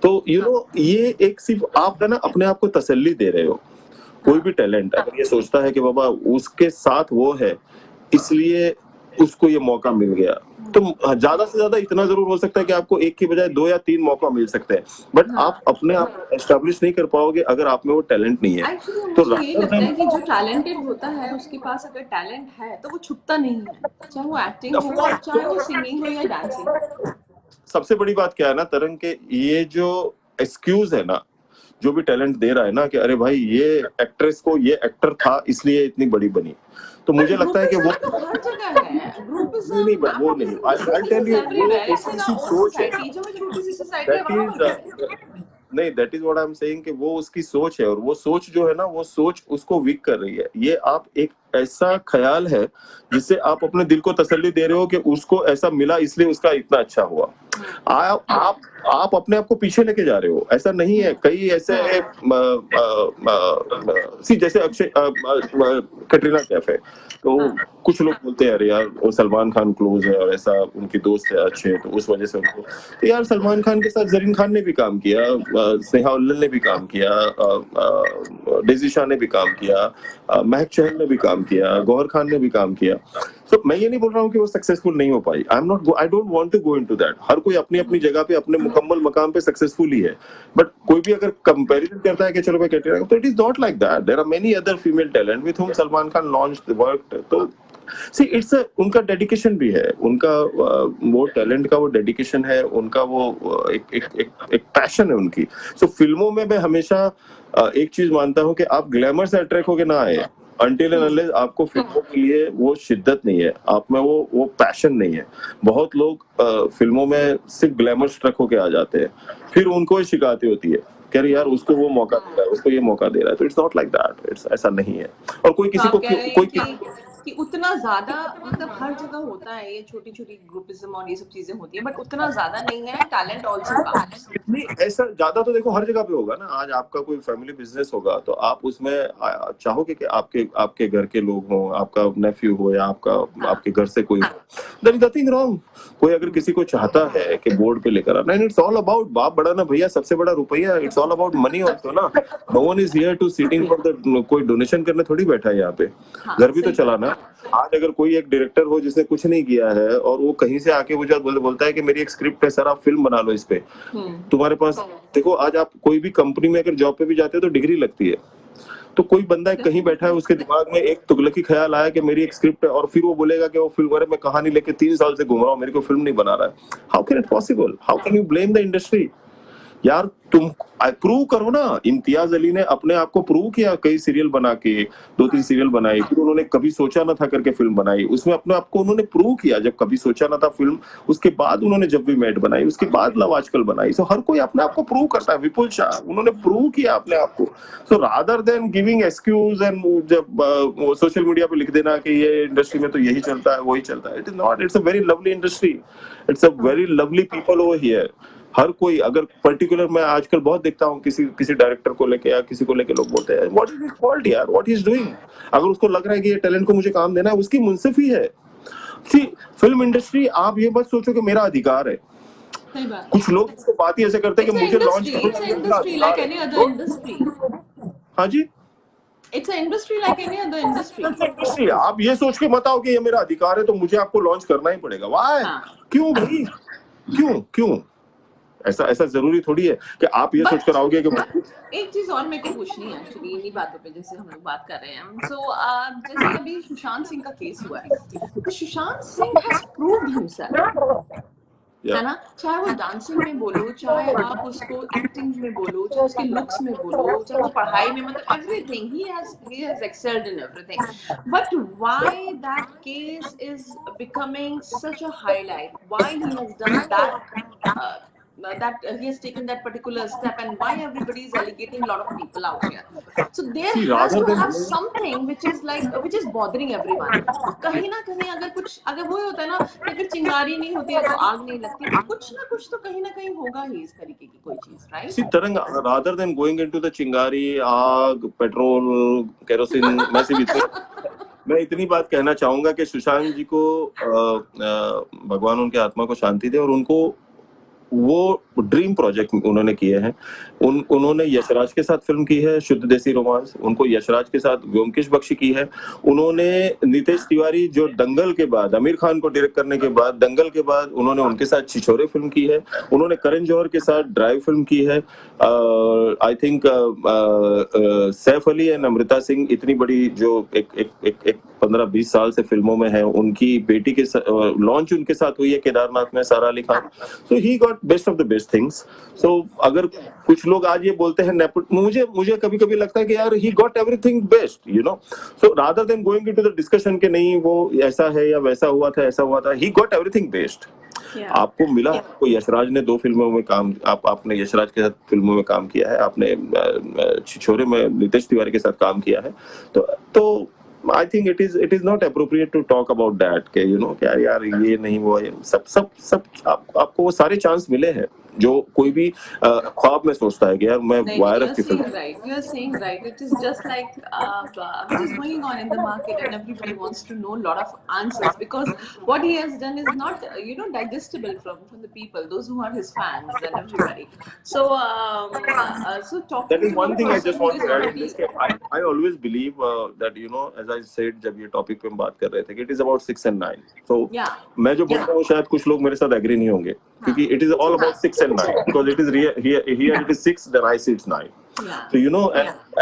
तो ये एक सिर्फ आप ना अपने आप को तसल्ली दे रहे हो. कोई भी टैलेंट अगर ये सोचता है कि बाबा उसके साथ वो है इसलिए उसको ये मौका मिल गया, तो ज्यादा से ज्यादा इतना जरूर हो सकता है कि आपको 1 की बजाय 2 या 3 मौका मिल सकते हैं, बट आप अपने आप को एस्टैब्लिश नहीं कर पाओगे अगर आप में वो टैलेंट नहीं है. तो मुझे ये लगता है कि जो टैलेंटेड होता है उसके पास अगर टैलेंट है तो वो छुपता नहीं है, चाहे वो एक्टिंग हो, चाहे वो सिंगिंग हो या डांसिंग. सबसे बड़ी बात क्या है ना तरंग के, ये जो एक्सक्यूज है ना, जो भी टैलेंट दे रहा है ना कि अरे भाई ये एक्ट्रेस को ये एक्टर था इसलिए इतनी बड़ी बनी, तो मुझे लगता है कि वो ग्रुपिज्म तो हर जगह है। नहीं ग्रुपिज्म, नहीं वो नहीं, आई टेल यू, वो इट्स इन उसकी सी आवर ओन सोच है, सोसाइटी। जो मैं छोटी सी सोसाइटी है दैट वहां पर भी है। इज नहीं, that is what I am saying कि वो उसकी सोच है, और वो सोच जो है ना, वो सोच उसको वीक कर रही है। ये आप एक ऐसा ख्याल है जिससे आप अपने दिल को तसल्ली दे रहे हो कि उसको ऐसा मिला इसलिए उसका इतना अच्छा हुआ। आप अपने आप को पीछे लेके जा रहे हो, ऐसा नहीं है। कई ऐसे सी जैसे अक्षय कटरीना कैफ है, तो कुछ लोग बोलते हैं अरे यार वो सलमान खान क्लोज है और ऐसा उनकी दोस्त है अच्छे, तो उस वजह से उनको, तो यार सलमान खान के साथ जरीन खान ने भी काम किया, स्नेहा उल्लन ने भी काम किया, डेजी शाह ने भी काम किया, महक चहल ने भी काम किया, गौहर खान ने भी काम किया। तो मैं ये नहीं बोल रहा हूँ कि वो सक्सेसफुल नहीं हो पाई, I don't want to go into that. हर कोई अपनी अपनी जगह पे अपने मुकम्मल मकाम पे सक्सेसफुल ही है, बट कोई भी अगर कंपैरिजन करता है कि चलो मैं कैटरीना, तो it is not like that. There are many other female talent with whom Salman Khan launched worked. तो सी इट्स उनका डेडिकेशन भी है, उनका वो टैलेंट का वो डेडिकेशन है, उनका वो एक पैशन है उनकी। सो फिल्मों में मैं हमेशा एक चीज मानता हूँ कि आप ग्लैमर से अट्रैक्ट होके ना आए, अनटिल एंड अनलेस आपको फिल्मों के लिए वो शिद्दत नहीं है, आप में वो पैशन नहीं है। बहुत लोग फिल्मों में सिर्फ ग्लैमर स्ट्रक होके आ जाते हैं, फिर उनको शिकायतें होती है कह रहे यार उसको वो मौका दे रहा है, उसको ये मौका दे रहा है। तो it's not like that, it's ऐसा नहीं है। और कोई तो किसी आप को कह रहे कोई हैं कि उतना ज्यादा, मतलब हर जगह होता है ये छोटी छोटी ग्रुपिज्म और ये सब चीजें होती है, बट उतना ज्यादा नहीं है, टैलेंट ऑल्सो काउंट्स। नहीं, ऐसा ज्यादा तो देखो हर जगह पे होगा ना। आज आपका कोई फैमिली बिजनेस होगा तो आप उसमें चाहोगे कि आपके आपके घर के लोग हों, आपका नेफ्यू हो या आपका आपके घर से कोई हो, देयर इज नथिंग रॉन्ग। कोई अगर किसी को चाहता है कि बोर्ड पे लेकर आना, इट्स ऑल अबाउट बाप बड़ा ना भैया, सबसे बड़ा रुपया, it's all about money also ना। No one is here to sitting for the, कोई डोनेशन करने थोड़ी बैठा है यहाँ पे, घर भी तो चलाना। आज अगर कोई एक डायरेक्टर हो जिसने कुछ नहीं किया है और वो कहीं से आके मुझे बोलता है कि मेरी एक स्क्रिप्ट है सर आप फिल्म बना लो इस पे, तुम्हारे पास देखो, आज आप कोई भी कंपनी में अगर जॉब पे भी जाते हो तो डिग्री लगती है। तो कोई बंदा कहीं बैठा है, उसके दिमाग में एक तुगलकी ख्याल आया कि मेरी एक स्क्रिप्ट है, और फिर वो बोलेगा कि वो फिल्म, अरे मैं कहानी लेके 3 साल से घूम रहा हूँ, मेरे को फिल्म नहीं बना रहा है। How can it possible? How can you blame the industry? यार तुम प्रूव करो ना। इम्तियाज अली ने अपने आप को प्रूव किया, कई सीरियल बना के, 2-3 सीरियल बनाई, फिर उन्होंने कभी सोचा ना था करके फिल्म बनाई, उसमें अपने आप को उन्होंने प्रूव किया। जब कभी सोचा ना था फिल्म, उसके बाद उन्होंने जब भी मेट बनाई, उसके बाद लव आजकल बनाई। सो हर कोई अपने आप को प्रूव करता है। विपुल शाह, उन्होंने प्रूव किया अपने आप को। So rather than giving excuse and जब सोशल मीडिया पे लिख देना कि ये इंडस्ट्री में तो यही चलता है वही चलता है, it is not. It's a very lovely industry, it's a very lovely people over here. हर कोई अगर पर्टिकुलर, मैं आजकल बहुत देखता हूँ किसी किसी डायरेक्टर को लेके या किसी को लेके लोग बोलते हैं व्हाट इज हिज फॉल्ट यार, व्हाट ही इज डूइंग। अगर उसको लग रहा है कि ये टैलेंट को मुझे काम देना है, उसकी मुंसिफी है। सी फिल्म इंडस्ट्री, आप ये मत सोचो कि मेरा अधिकार है। सही बात। कुछ लोग इसको बात ही ऐसे करते हैं कि मुझे लॉन्च हाँ जी, it's a industry like any other industry. आप ये सोच के मत आओ कि ये मेरा अधिकार है तो मुझे आपको लॉन्च करना ही पड़ेगा। वाह, क्यों भाई, क्यों क्यों? ऐसा ऐसा जरूरी थोड़ी है कि आप ये सोच कर आओगे कि एक चीज और मेरे को पूछनी है एक्चुअली इन्हीं बातों पे, जैसे हम लोग बात कर रहे हैं। सो जैसे अभी सुशांत सिंह का केस हुआ है, तो Sushant Singh has proved himself, है ना। चाहे वो डांसिंग में बोलो, चाहे आप उसको एक्टिंग में बोलो, चाहे उसके लुक्स में बोलो, चाहे वो पढ़ाई में, मतलब everything he has excelled in everything. But why that case is becoming such a highlight, why he has done that, that he has taken that particular step, and why everybody is alligating a lot of people out here. So there has to have something which is like which is bothering everyone. कहीं ना कहीं अगर कुछ, अगर वो होता है ना कि अगर चिंगारी नहीं होती है तो आग नहीं लगती, तो कुछ ना कुछ तो कहीं ना कहीं होगा ही इस तरीके की कोई चीज, राइट? सी तरंग, rather than going into the चिंगारी, आग, पेट्रोल, केरोसिन, मैं इतनी बात कहना चाहूंगा कि सुशांत जी को भगवान उनके आत्मा को शांति दे, और उनको वो ड्रीम प्रोजेक्ट उन्होंने किए हैं। उन्होंने यशराज के साथ फिल्म की है शुद्ध देसी रोमांस, उनको यशराज के साथ व्योमकेश बख्शी की है। उन्होंने नितेश तिवारी जो दंगल के बाद, आमिर खान को डायरेक्ट करने के बाद, दंगल के बाद उन्होंने उनके साथ छिछोरे फिल्म की है। उन्होंने करण जौहर के साथ ड्राइव फिल्म की है। I think Saif Ali and Amrita Singh इतनी बड़ी जो एक 15-20 साल से फिल्मों में है, उनकी बेटी के लॉन्च उनके साथ हुई है केदारनाथ में, Sara Ali Khan. So he got best of the best things. So अगर कुछ लोग आज ये बोलते हैं मुझे मुझे कभी कभी लगता है कि यार he got everything best, you know. So rather than going into the discussion कि नहीं वो ऐसा है या वैसा हुआ था, ऐसा हुआ था, ही गॉट एवरीथिंग बेस्ट। आपको मिला, आपको यशराज ने 2 फिल्मों में काम, आपने यशराज के साथ फिल्मों में काम किया है, आपने छिछोरे में नितेश तिवारी के साथ काम किया है। तो I think it is not appropriate to talk about that कि यू नो क्या यार ये नहीं हुआ, सब आपको वो सारे चांस मिले हैं जो कोई भी ख्वाब में सोचता है कि यार मैं वायरस की film. You are saying right. It is just like which is going on in the market, and everybody wants to know a lot of answers because what he has done is not digestible from the people, those who are his fans and everybody. So so talking That is to one a thing I person just who want is to add in already this. I always believe that you know, as I said जब ये टॉपिक पे हम बात कर रहे थे कि it is about 6 and 9. So मैं जो बोल रहा हूँ शायद कुछ लोग मेरे साथ एग्री नहीं होंगे क्योंकि it is all about 6 and 9 because it is here it is 6, then I see it's 9. So you know,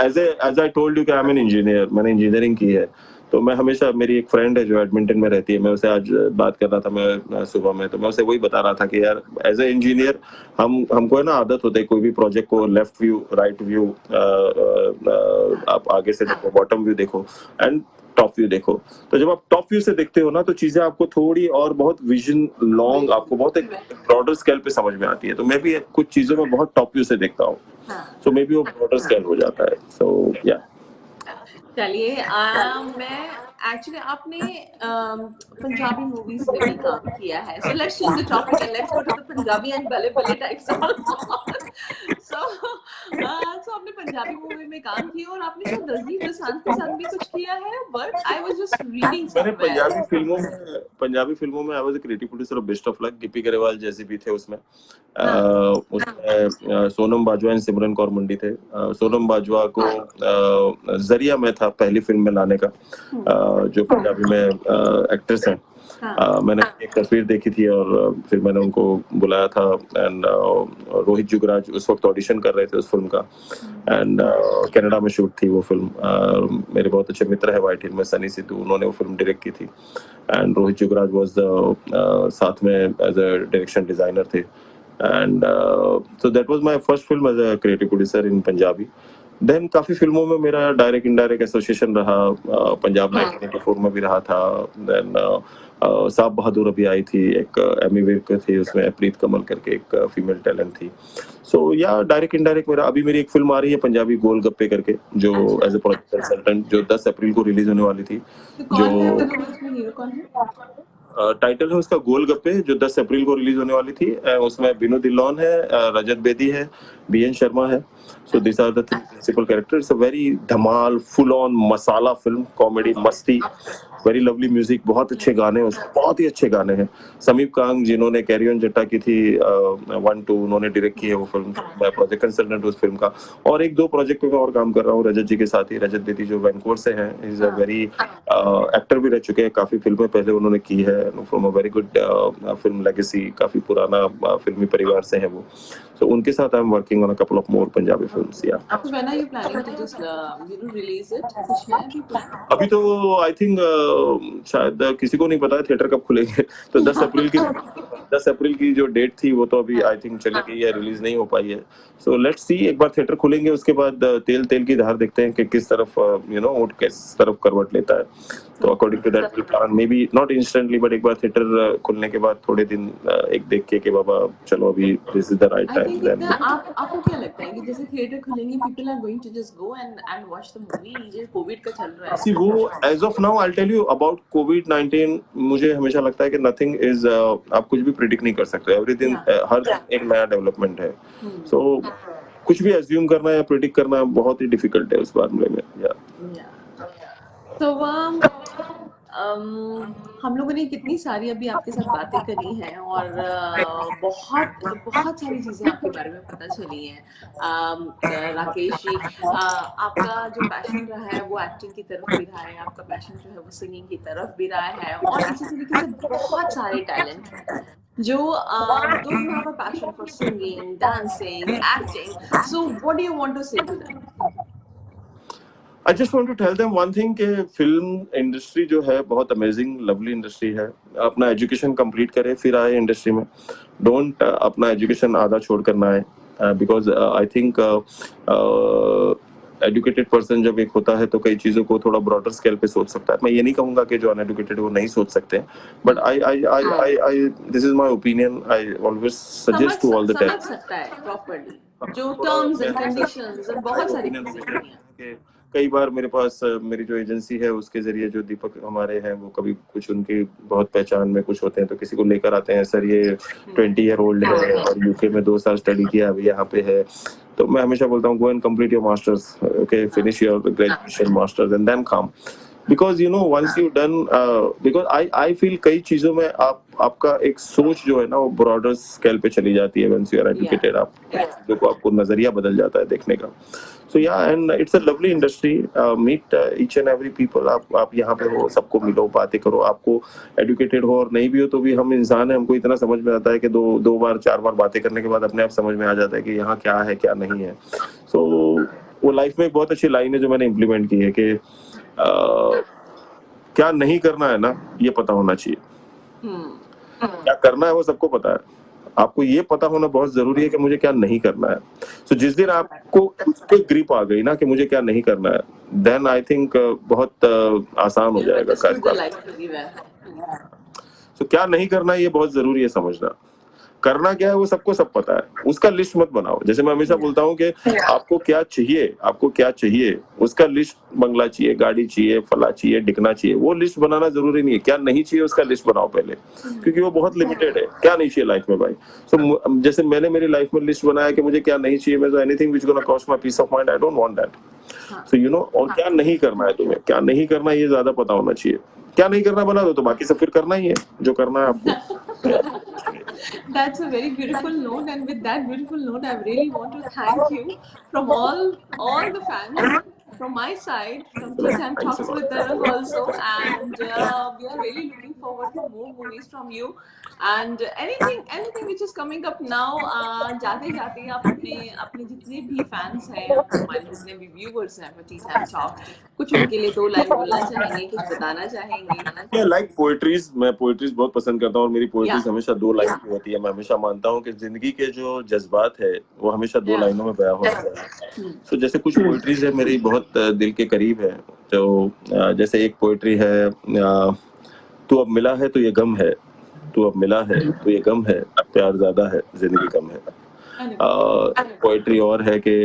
as I told you कि I'm an engineer, मैंने इंजीनियरिंग की है। तो मैं हमेशा, मेरी एक फ्रेंड है जो एडमिंटन में रहती है, मैं उसे आज बात कर रहा था मैं सुबह में, तो मैं उसे वही बता रहा था कि यार एज ए इंजीनियर हमको है ना आदत होता है कोई भी प्रोजेक्ट को लेफ्ट व्यू, राइट व्यू, आप आगे से देखो, बॉटम व्यू देखो एंड टॉप व्यू देखो। तो जब आप टॉप व्यू से देखते हो ना तो चीजें आपको थोड़ी और बहुत विजन लॉन्ग, आपको बहुत एक ब्रॉडर स्केल पे समझ में आती है। तो मैं भी कुछ चीजों में बहुत टॉप व्यू से देखता हूँ, सो मे बी वो ब्रॉडर स्केल हो जाता है। सो या चलिए मैं एक्चुअली आपने पंजाबी मूवीज में भी काम किया है, so let's change the topic and let's go to the Punjabi and बले बले टाइप्स सो आपने पंजाबी मूवी में काम किया और आपने शायद दलजीत दोसांझ के साथ भी कुछ किया है work. I was just reading मैंने समवेयर पंजाबी फिल्मों में I was a creative producer of best of luck. Gippy Grewal जैसे भी थे उसमें। उसमें सोनम बाजवा एंड सिमरन कौर मंडी थे। सोनम बाजवा को जरिया मैं था पहली फिल्म में लाने का, जो पंजाबी में एक्ट्रेस हैं। मैंने एक तस्वीर देखी थी और फिर मैंने उनको बुलाया था एंड रोहित जुगराज उस वक्त ऑडिशन कर रहे थे उस फिल्म का एंड कनाडा में शूट थी वो फिल्म। मेरे बहुत अच्छे मित्र है वाइट हिल में, सनी सिद्धू, उन्होंने वो फिल्म डायरेक्ट की थी एंड रोहित जुगराज वाज साथ में एज अ डायरेक्शन डिजाइनर थे and so that was my first film as a creative producer in Punjabi. Then काफी फिल्मों में मेरा डायरेक्ट इनडायरेक्ट एसोसिएशन रहा, पंजाब 1984 में भी रहा था। देन साहब बहादुर अभी आई थी, एक एमी विर्क थी उसमें, प्रीत कमल करके एक फीमेल टैलेंट थी। सो या डायरेक्ट इनडायरेक्ट मेरा, अभी मेरी एक फिल्म आ रही है पंजाबी गोलगप्पे करके जो एज ए प्रोजेक्ट कंसल्टेंट, जो 10 अप्रैल को रिलीज होने वाली थी। टाइटल है उसका गोलगप्पे, जो 10 अप्रैल को रिलीज होने वाली थी। उसमें बिनु दिल्लौन है, रजत बेदी है, बीएन शर्मा है। So this are the 3 principal characters. A very dhamaal full on masala film, comedy, masti, very lovely music, बहुत अच्छे गाने हैं उसमें, बहुत ही अच्छे गाने हैं। समीप कांग जिन्होंने कैरी ऑन जट्टा की थी 1-2, उन्होंने डायरेक्ट की है वो फिल्म। मैं प्रोजेक्ट कंसल्टेंट उस फिल्म का, और 1-2 प्रोजेक्ट पे मैं और काम कर रहा हूँ रजत जी के साथ ही। रजत बेदी जो वैंकूवर से हैं, इज अ वेरी एक्टर भी रह चुके हैं, काफी फिल्में पहले उन्होंने की है, from a very good film legacy, काफी पुराना फिल्मी परिवार से है वो। So उनके साथ I am working on a couple of more Punjabi films. या When are you planning to just release it? कुछ है अभी plan? अभी तो आई थिंक शायद किसी को नहीं पता है थिएटर कब खुलेंगे। तो 10 अप्रैल की जो डेट थी वो तो अभी आई थिंक चली गई है, रिलीज नहीं हो पाई है। सो लेट्स सी, एक बार थिएटर खुलेंगे उसके बाद तेल की धार देखते हैं कि किस तरफ यू नो ऊँट किस तरफ करवट लेता है। तो according to that will plan, may be not instantly but एक बार थिएटर खुलने के बाद थोड़े दिन एक देख के कि बाबा चलो अभी this is the right time. Then आपको क्या लगता है कि जैसे थिएटर खुलेंगे people are going to just go and watch the movie? ये कोविड का चल रहा है। सी वो as of now I will tell you about कोविड-19, मुझे हमेशा लगता है कि नथिंग इज, आप कुछ भी प्रेडिक्ट नहीं कर सकते, एवरीथिंग हर एक नया डेवलपमेंट है। सो कुछ भी अज्यूम करना या प्रेडिक्ट करना बहुत ही डिफिकल्ट है उस मामले में। या So हम लोगों ने कितनी सारी अभी आपके साथ बातें करी हैं और बहुत बहुत सारी चीजें आपके बारे में पता चली हैं। राकेश जी, आपका जो पैशन रहा है वो एक्टिंग की तरफ भी रहा है, आपका पैशन जो है वो सिंगिंग की तरफ भी रहा है, और इसी तरीके से बहुत सारे टैलेंट हैं जो दो you have a passion for singing, dancing, acting, so what do you want to say to them? I just want to tell them one thing कि फिल्म इंडस्ट्री जो है बहुत अमेजिंग लवली इंडस्ट्री है। अपना एजुकेशन कंप्लीट करें फिर आए इंडस्ट्री में। डोंट अपना एजुकेशन आधा छोड़ कर ना आए, because I think educated person जब एक होता है तो कई चीजों को थोड़ा ब्रॉडर स्केल पे सोच सकता है। मैं ये नहीं कहूंगा कि जो अनएजुकेटेड वो नहीं सोच सकते, but I this is my opinion. I always suggest to all the समझ सकता है प्रॉपर्ली जो टर्म्स एंड कंडीशंस और बहुत सारी चीजें होती हैं। कई बार मेरे पास मेरी जो एजेंसी है उसके जरिए जो दीपक हमारे हैं वो कभी कुछ उनकी बहुत पहचान में कुछ होते हैं तो किसी को लेकर आते हैं, सर ये 20 ईयर ओल्ड है और यूके में 2 साल स्टडी किया अभी यहाँ पे है, तो मैं हमेशा बोलता हूँ go and complete your masters, okay, finish your graduation masters and then come, because you know once you done, because I feel कई चीजों में आपका एक सोच जो है ना वो ब्रॉडर स्केल पे चली जाती है। वंस यू आर एजुकेटेड आप चीजों को, आपको नजरिया बदल जाता है देखने का। So yeah and it's a lovely industry, meet each and every people. आप यहाँ पे हो, सबको मिलो, बातें करो, आपको एजुकेटेड हो और नहीं भी हो तो भी हम इंसान है, हमको इतना समझ में आता है कि दो बार 4 बार बातें करने के बाद अपने आप समझ में आ जाता है कि यहाँ क्या है क्या नहीं है। सो वो लाइफ में एक बहुत अच्छी लाइन है जो मैंने इम्प्लीमेंट की है कि क्या नहीं करना है ना ये पता होना चाहिए, क्या करना है वो सबको पता है, आपको ये पता होना बहुत जरूरी है कि मुझे क्या नहीं करना है। सो जिस दिन आपको उस पे ग्रिप आ गई ना कि मुझे क्या नहीं करना है, देन आई थिंक बहुत आसान हो जाएगा काम। सो क्या नहीं करना है ये बहुत जरूरी है समझना। करना क्या है वो सबको सब पता है, उसका लिस्ट मत बनाओ। जैसे मैं हमेशा बोलता हूँ कि आपको क्या चाहिए, आपको क्या चाहिए उसका लिस्ट, बंगला चाहिए, गाड़ी चाहिए, फला चाहिए, डिकना चाहिए, वो लिस्ट बनाना जरूरी नहीं है। क्या नहीं चाहिए उसका लिस्ट बनाओ पहले, क्योंकि वो बहुत लिमिटेड है। क्या नहीं चाहिए लाइफ में भाई, सो जैसे मैंने मेरी लाइफ में लिस्ट बनाया कि मुझे क्या नहीं चाहिए, मैं तो anything which gonna cost my peace of mind, I don't want that. So you know, और क्या नहीं करना है तुम्हें, क्या नहीं करना है ये ज्यादा पता होना चाहिए। क्या नहीं करना बना दो तो बाकी सब फिर करना ही है जो करना है आपको। That's a very beautiful note, and with that beautiful note, I really want to thank you from all the fans, from my side, from Tea Time Talks with Tarang also, and we are really looking forward to more movies from you. And anything which is coming up now, जाते जाते आप अपने अपने जितने भी फैंस हैं, हमारे जितने भी व्यूअर्स हैं for Tea Time Talk, कुछ उनके लिए 2 लाइन बोलना चाहेंगे, कुछ बताना चाहेंगे? लाइक पोएट्रीज, मैं पोएट्रीज बहुत पसंद करता हूँ और मेरी पोएट्रीज हमेशा 2 लाइन की होती है। मैं हमेशा मानता हूँ कि जिंदगी के जो जज्बात है वो हमेशा 2 लाइनों में बयां होता है। तो जैसे कुछ पोएट्रीज है मेरी बहुत दिल के करीब है, तो जैसे एक पोएट्री है, तू अब मिला है तो ये गम है, तू अब मिला है तो ये गम है, प्यार ज्यादा है जिंदगी कम है। पोएट्री और है कि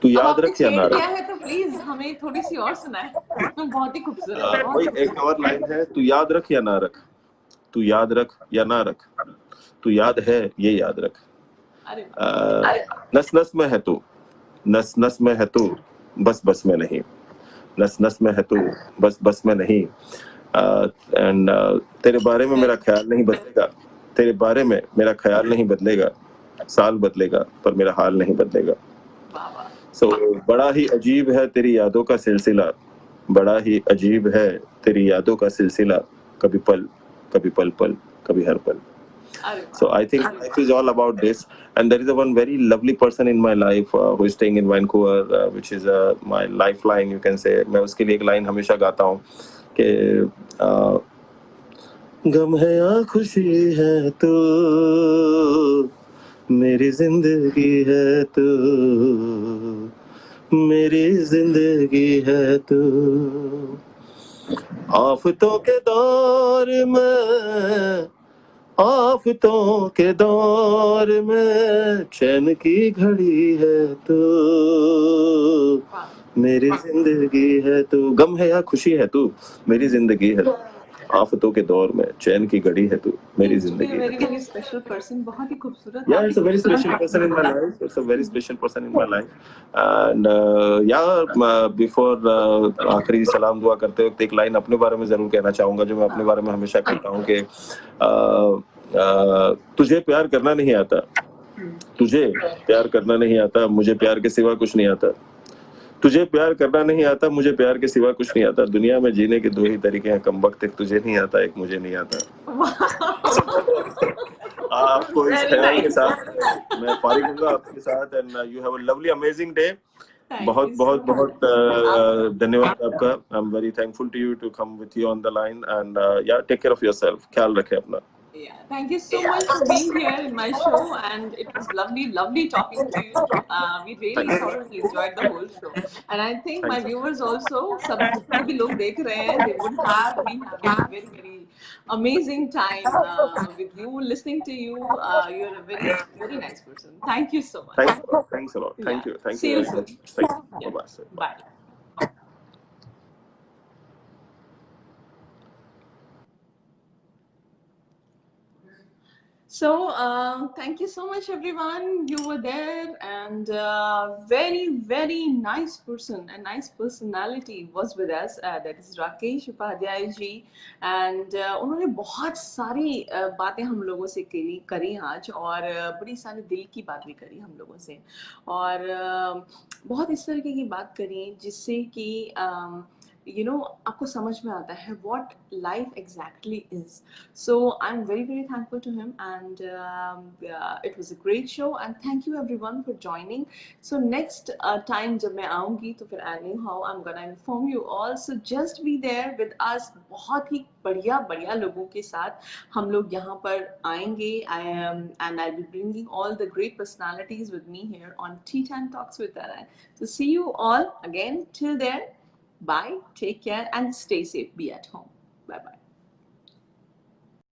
तू याद रख या ना रख, है तो प्लीज हमें थोड़ी सी और सुनाए, बहुत ही खूबसूरत। वही एक और लाइन है, तू याद रख या ना रख, तू याद रख या ना रख, तू याद है ये याद रख, नस नस में है तू, नस नस में है तू, बस बस में नहीं, नस नस में है तू, बस बस में नहीं, एंड तेरे बारे में मेरा ख्याल नहीं बदलेगा, तेरे बारे में मेरा ख्याल नहीं बदलेगा, साल बदलेगा पर मेरा हाल नहीं बदलेगा। सो बड़ा ही अजीब है तेरी यादों का सिलसिला, बड़ा ही अजीब है तेरी यादों का सिलसिला, कभी पल पल, कभी हर पल। So I think life is all about this, and there is a one very lovely person in my life who is staying in Vancouver, which is my lifeline, you can say. मैं उसके लिए एक लाइन हमेशा गाता हूँ कि गम है या खुशी है तू, मेरी जिंदगी है तू, मेरी जिंदगी है तू, आफतों के दौर में, आफतों के दौर में चैन की घड़ी है तू, मेरी जिंदगी है तू, गम है या खुशी है तू, मेरी जिंदगी है। आफतों के दौर में चैन की घड़ी है तू मेरी जिंदगी वेरी है। वेरी स्पेशल पर्सन, बहुत ही खूबसूरत Yeah, आप it's a very खूबसूरत special person in my life. It's a very special person in my life. And before आखिरी सलाम दुआ करते वक्त एक लाइन अपने बारे में जरूर कहना चाहूंगा, जो मैं अपने बारे में हमेशा कहता हूँ कि तुझे प्यार करना नहीं आता, तुझे प्यार करना नहीं आता, मुझे प्यार के सिवा कुछ नहीं आता। तुझे प्यार करना नहीं आता, मुझे प्यार के सिवा कुछ नहीं आता। दुनिया में जीने के दो ही तरीके हैं, कम वक्त एक तुझे नहीं आता, एक मुझे नहीं आता। आपको इस ख्याल के साथ मैं फारिग हूँगा आपके साथ। And you have a lovely amazing day. बहुत बहुत बहुत धन्यवाद आपका। I am very thankful to you to come with you on the line. And yeah take care of yourself, ख्याल रखें अपना। Yeah, thank you so much for being here in my show, and it was lovely talking to you. We really Thank you. thoroughly enjoyed the whole show, and I think my Thanks. viewers also, सब जितने भी लोग देख रहे हैं, they would have been having a very amazing time with you, listening to you. You're a very nice person. Thank you so much. Thanks a lot. Thank Yeah. you. Thank See you you very soon. much. Thank you. Yeah. Bye-bye. Bye. So, thank you so much, everyone. You were there, and very nice person, a nice personality was with us. That is Rakesh Upadhyay ji, and उन्होंने बहुत सारी बातें हम लोगों से करी आज, और बड़ी सारी दिल की बात भी करी हम लोगों से, और बहुत इस तरीके की बात करी जिससे कि आपको समझ में आता है what life exactly is. So I'm very thankful to him, and it was a great show, and thank you everyone for joining. So next time जब मैं आऊँगी तो फिर anyhow I'm gonna inform you all, so just be there with us. बहुत ही बढ़िया लोगों के साथ हम लोग यहाँ पर आएंगे. And I'll be bringing all the great personalities with me here on Tea Time Talks with Taran. So see you all again. Till then, bye, take care, and stay safe. Be at home. Bye bye.